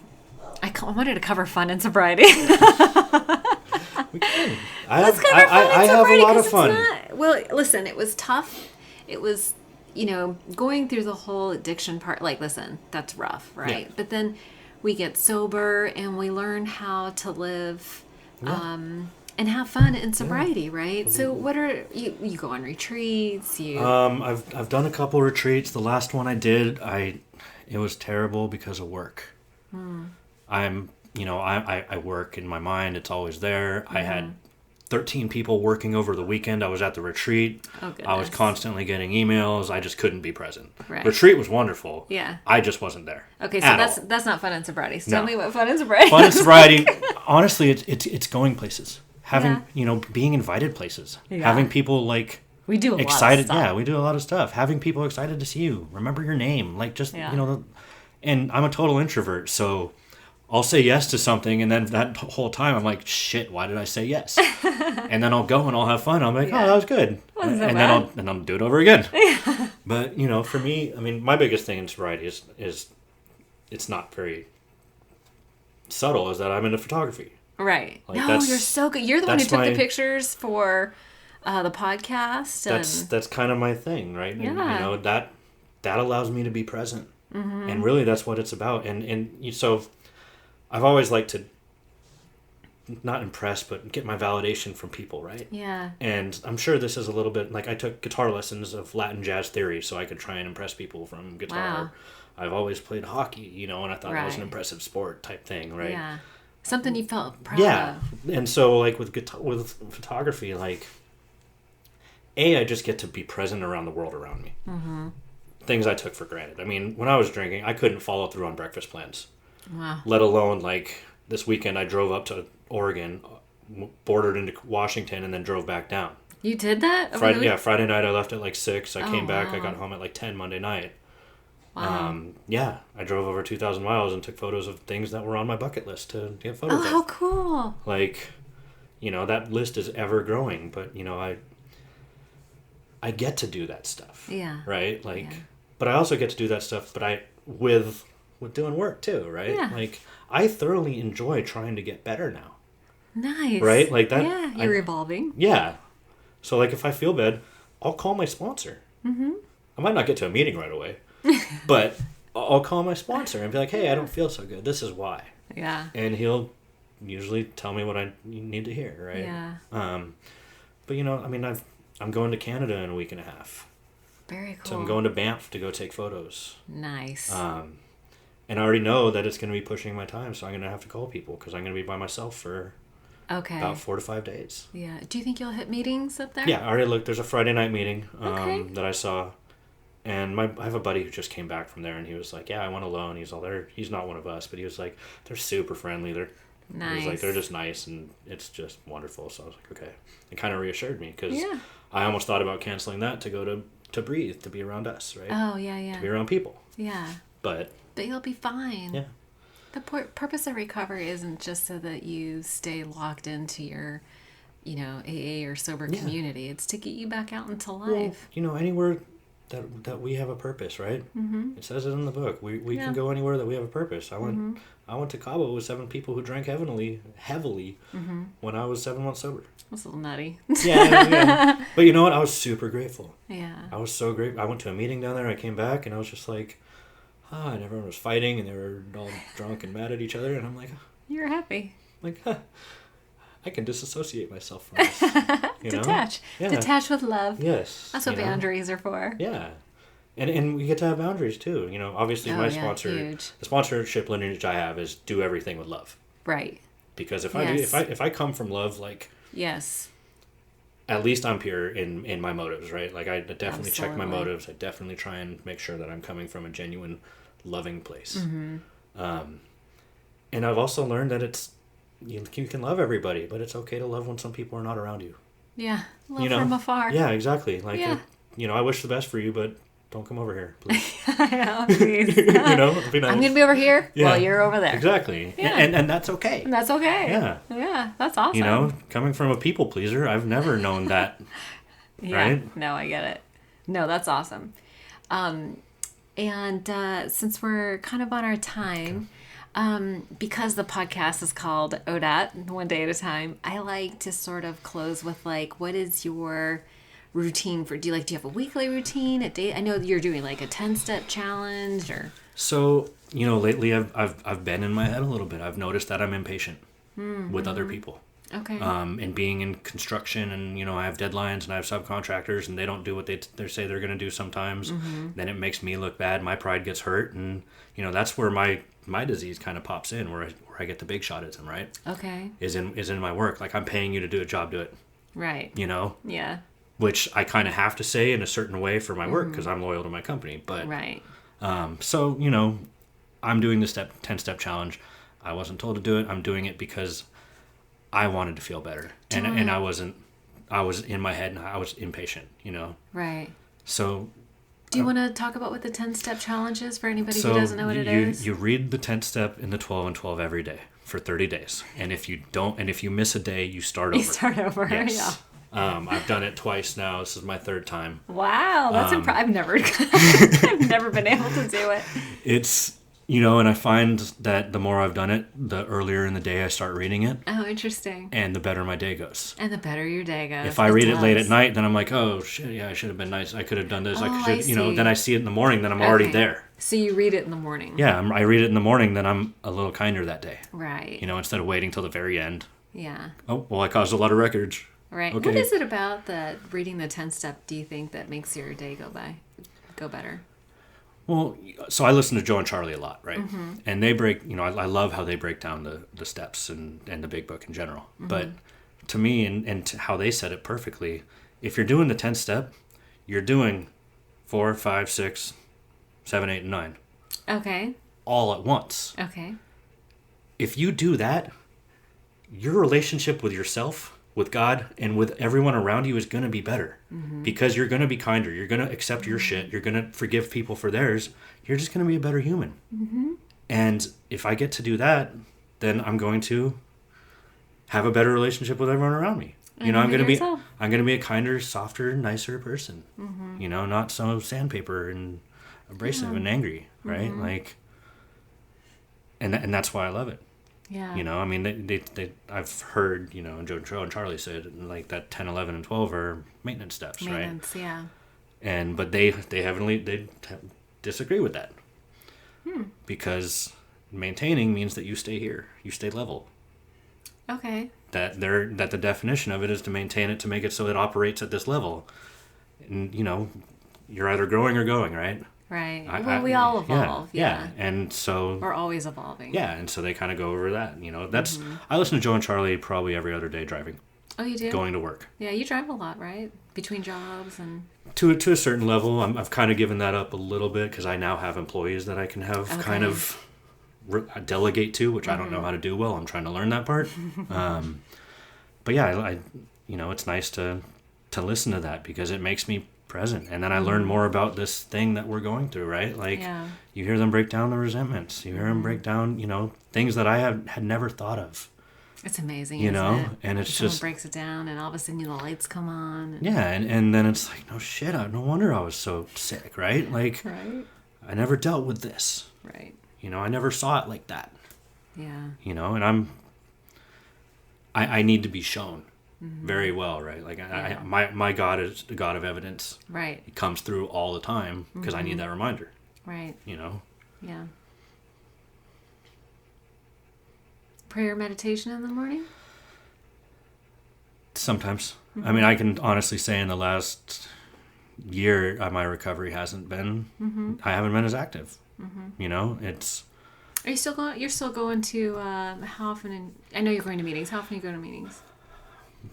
wanted to cover fun and sobriety. We can. I have a lot of fun. Well, listen, it was tough. It was, going through the whole addiction part. Like, listen, that's rough, right? Yeah. But then we get sober and we learn how to live and have fun in sobriety, right? So what are you go on retreats? I've done a couple retreats. The last one I did, it was terrible because of work. I work in my mind. It's always there. I had 13 people working over the weekend. I was at the retreat. Oh, goodness. I was constantly getting emails. I just couldn't be present. Right. Retreat was wonderful. Yeah. I just wasn't there. Okay, so that's not fun and sobriety. So tell me what fun and sobriety. Fun and sobriety. Honestly, it's going places. Having being invited places. Yeah. Having people we do excited. A lot of stuff. Yeah, we do a lot of stuff. Having people excited to see you. Remember your name. And I'm a total introvert, so I'll say yes to something, and then that whole time I'm like, shit, why did I say yes? And then I'll go and I'll have fun. I'm like, oh, that was good. Wasn't so and bad. then I'll do it over again. But for me, I mean, my biggest thing in sobriety is it's not very subtle. Is that I'm into photography. Right. You're so good. You're the one who took the pictures for the podcast. That's kind of my thing, right? Yeah. And, that allows me to be present, and really that's what it's about. So I've always liked to not impress, but get my validation from people, right? Yeah. And I'm sure this is a little bit I took guitar lessons of Latin jazz theory so I could try and impress people from guitar. Wow. I've always played hockey, and I thought it was an impressive sport type thing, right? Yeah. Something you felt proud of. And so with photography, I just get to be present around the world around me. Mm-hmm. Things I took for granted. I mean, when I was drinking, I couldn't follow through on breakfast plans. Wow. Let alone this weekend I drove up to Oregon, bordered into Washington, and then drove back down. You did that? Friday night I left at 6. I came back. I got home at 10 Monday night. Wow. I drove over 2,000 miles and took photos of things that were on my bucket list to get photos of. Oh, how cool. That list is ever growing, but I get to do that stuff. Yeah. Right? But I also get to do that stuff, but with doing work too, right? Yeah. I thoroughly enjoy trying to get better now. Nice. Right? That. Yeah, you're evolving. Yeah. So if I feel bad, I'll call my sponsor. Mm-hmm. I might not get to a meeting right away, but I'll call my sponsor and be like, hey, I don't feel so good. This is why. Yeah. And he'll usually tell me what I need to hear, right? Yeah. But I'm going to Canada in a week and a half. Very cool. So I'm going to Banff to go take photos. Nice. And I already know that it's going to be pushing my time, so I'm going to have to call people because I'm going to be by myself for about 4 to 5 days. Yeah. Do you think you'll hit meetings up there? Yeah, I already looked. There's a Friday night meeting that I saw. And I have a buddy who just came back from there, and he was like, yeah, I went alone. He's all there. He's not one of us, but he was like, they're super friendly. Nice. He was like, they're just nice, and it's just wonderful. So I was like, okay. It kind of reassured me because I almost thought about canceling that to go to Breathe, to be around us, right? Oh, yeah. To be around people. Yeah. But you'll be fine. Yeah. The purpose of recovery isn't just so that you stay locked into your, AA or sober community. It's to get you back out into life. Well, anywhere that we have a purpose, right? Mm-hmm. It says it in the book. We can go anywhere that we have a purpose. I went to Cabo with 7 people who drank heavily when I was 7 months sober. That's a little nutty. Yeah. But you know what? I was super grateful. Yeah. I was so grateful. I went to a meeting down there. I came back and I was just like, and everyone was fighting and they were all drunk and mad at each other. And I'm like, you're happy. Like, I can disassociate myself from this. Detach. Yeah. Detach with love. Yes. That's what boundaries are for. Yeah. And we get to have boundaries too. Obviously my sponsor, huge. The sponsorship lineage I have is do everything with love. Right. Because if I come from love, like, yes, at least I'm pure in my motives, right? Like I definitely check my motives. I definitely try and make sure that I'm coming from a genuine, loving place. Mm-hmm. And I've also learned that you can love everybody, but it's okay to love when some people are not around you. Yeah, love from afar. Yeah, exactly. Like, I wish the best for you, but don't come over here, please. I know, please. It'd be nice. I'm going to be over here while you're over there. Exactly. Yeah. And that's okay. And that's okay. Yeah. Yeah, that's awesome. Coming from a people pleaser, I've never known that. Right? No, I get it. No, that's awesome. And since we're kind of on our time, because the podcast is called ODAT, One Day at a Time, I like to sort of close with like, what is your routine do you have a weekly routine, a day? I know you're doing like a 10-step challenge or. So, lately I've been in my head a little bit. I've noticed that I'm impatient with other people. Okay. And being in construction and, I have deadlines and I have subcontractors and they don't do what they say they're going to do sometimes. Mm-hmm. Then it makes me look bad. My pride gets hurt. And, that's where my disease kind of pops in, where I get the big shotism, right? Okay. Is in my work. Like, I'm paying you to do a job, do it. Right. Yeah. Which I kind of have to say in a certain way for my work because I'm loyal to my company. But right. So, I'm doing this 10-step challenge. I wasn't told to do it. I'm doing it because I wanted to feel better. And I was in my head and I was impatient, Right. So do you want to talk about what the 10-step challenge is for anybody who doesn't know what it is? You read the 10th step in the 12 and 12 every day for 30 days. And if you miss a day, you start over. You start over. Yes. Yeah. I've done it twice now. This is my 3rd time. Wow, that's impressive. I've never been able to do it. It's, and I find that the more I've done it, the earlier in the day I start reading it. Oh, interesting. And the better my day goes. And the better your day goes. If I read it late at night, then I'm like, oh shit, yeah, I should have been nice. I could have done this. I see. Then I see it in the morning, then I'm already there. So you read it in the morning. Yeah, I read it in the morning, then I'm a little kinder that day. Right. Instead of waiting till the very end. Yeah. Oh, well, I caused a lot of records. Right. Okay. What is it about that reading the 10th step, do you think, that makes your day go better? Well, so I listen to Joe and Charlie a lot, right? Mm-hmm. And they break, I love how they break down the steps and the big book in general. Mm-hmm. But to me, and to how they said it perfectly, if you're doing the 10th step, you're doing 4, 5, 6, 7, 8, and 9. Okay. All at once. Okay. If you do that, your relationship with yourself, with God, and with everyone around you is going to be better. Mm-hmm. Because you're going to be kinder. You're going to accept your shit. You're going to forgive people for theirs. You're just going to be a better human. Mm-hmm. And if I get to do that, then I'm going to have a better relationship with everyone around me. I'm going to be a kinder, softer, nicer person. Mm-hmm. Not so sandpaper and abrasive and angry, right? Mm-hmm. Like, and that's why I love it. Yeah. They I've heard, Joe and Charlie said like that 10, 11, and 12 are maintenance steps, right? Yeah. But they disagree with that. Because maintaining means that you stay here, you stay level. Okay. That the definition of it is to maintain it, to make it so it operates at this level. And you're either growing or going, right? Right. We all evolve. Yeah. And so we're always evolving. Yeah. And so they kind of go over that. That's I listen to Joe and Charlie probably every other day driving. Oh, you do? Going to work. Yeah, you drive a lot, right? Between jobs and. To a certain level, I've kind of given that up a little bit because I now have employees that I can have kind of delegate to, which I don't know how to do well. I'm trying to learn that part. But yeah, I it's nice to listen to that because it makes me present, and then I learn more about this thing that we're going through, right? Like you hear them break down the resentments, you hear them break down things that I had never thought of, It's amazing, you know, isn't it? and it's Someone just breaks it down, and all of a sudden the lights come on. yeah, and then it's like, no shit, no wonder I was so sick, right? Like, Right. I never dealt with this, Right. you know, I never saw it like that, Yeah. you know, and I need to be shown very well, right? Like, Yeah. my God is the God of evidence. Right. It comes through all the time because I need that reminder, Right. you know. Yeah. Prayer, meditation in the morning? Sometimes. I mean, I can honestly say in the last year, my recovery hasn't been, I haven't been as active, you know, it's... Are you still going? You're still going to, how often, I know you're going to meetings. How often do you go to meetings?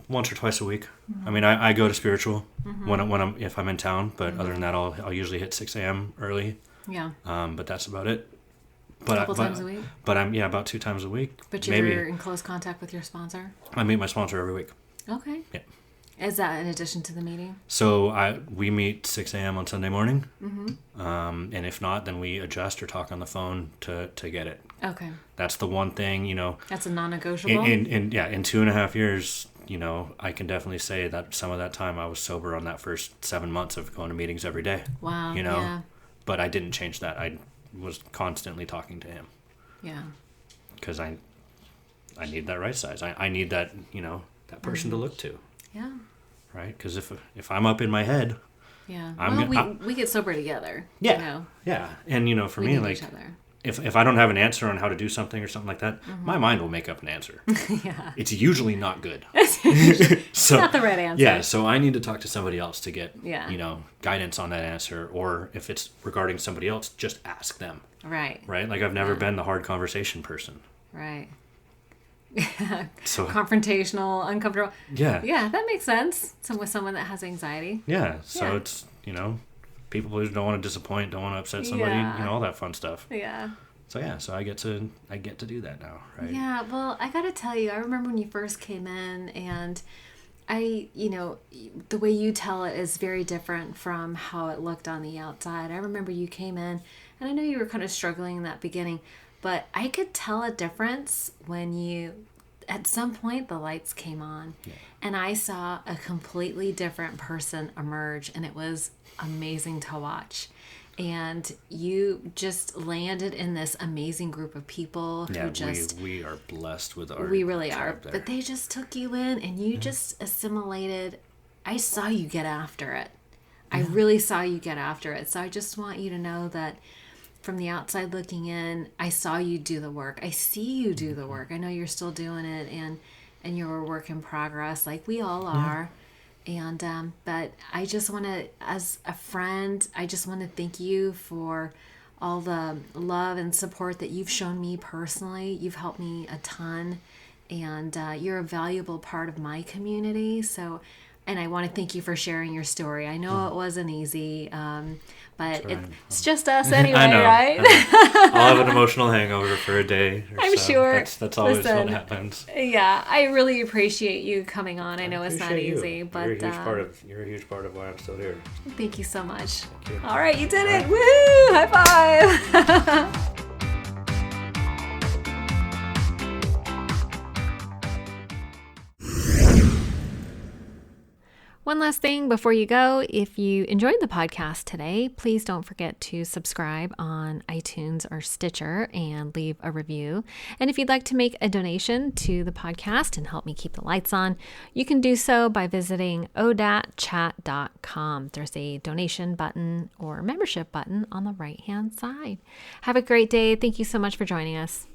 Once or twice a week. I mean, I go to spiritual if I'm in town, but other than that, I'll usually hit 6 a.m. early. Yeah. But that's about it. A couple times a week? But I'm, about 2 times a week. But you're in close contact with your sponsor? I meet my sponsor every week. Okay. Yeah. Is that in addition to the meeting? So we meet 6 a.m. on Sunday morning. And if not, then we adjust or talk on the phone to get it. Okay. That's the one thing, you know. That's a non-negotiable? In 2.5 years, you know, I can definitely say that some of that time I was sober on that first 7 months of going to meetings every day. Wow. You know, yeah. But I didn't change that. I was constantly talking to him. Yeah. Because I need that right size. I need that, you know, that person to look to. Yeah. Right? Because if I'm up in my head. Yeah. We get sober together. Yeah. You know? Yeah. And, you know, for we me, need like, each other. if I don't have an answer on how to do something or something like that, my mind will make up an answer. Yeah. It's usually not good. So, not the right answer. Yeah, so I need to talk to somebody else to get, Yeah. you know, guidance on that answer. Or if it's regarding somebody else, just ask them. Right. Right? Like, I've never been the hard conversation person. Right. So confrontational, uncomfortable. Yeah. Yeah, that makes sense. With someone that has anxiety. Yeah, so Yeah. it's, you know, people who don't want to disappoint, don't want to upset somebody, Yeah. you know, all that fun stuff. Yeah. So yeah, so I get to do that now, right? Yeah, well, I gotta tell you, I remember when you first came in, and you know, the way you tell it is very different from how it looked on the outside. I remember you came in, and I know you were kind of struggling in that beginning, but I could tell a difference when at some point the lights came on, and I saw a completely different person emerge, and it was amazing to watch. And you just landed in this amazing group of people who we are blessed with our we really are. tribe there. But they just took you in, and you just assimilated. I saw you get after it. I really saw you get after it. So I just want you to know that from the outside looking in, I saw you do the work. I see you do the work. I know you're still doing it, and you're a work in progress, like we all are. And but I just want to, as a friend, I just want to thank you for all the love and support that you've shown me personally. You've helped me a ton, and you're a valuable part of my community. So, and I want to thank you for sharing your story. I know it wasn't easy, but it's just us anyway, I know, right? I'll have an emotional hangover for a day. I'm sure. That's always Listen, what happens. Yeah, I really appreciate you coming on. I know it's not Appreciate easy, you. but You're a huge part of why I'm still here. thank you so much. Thank you. All right, you did it. Woo! High five. One last thing before you go, if you enjoyed the podcast today, please don't forget to subscribe on iTunes or Stitcher and leave a review. And if you'd like to make a donation to the podcast and help me keep the lights on, you can do so by visiting odatchat.com. There's a donation button or membership button on the right-hand side. Have a great day. Thank you so much for joining us.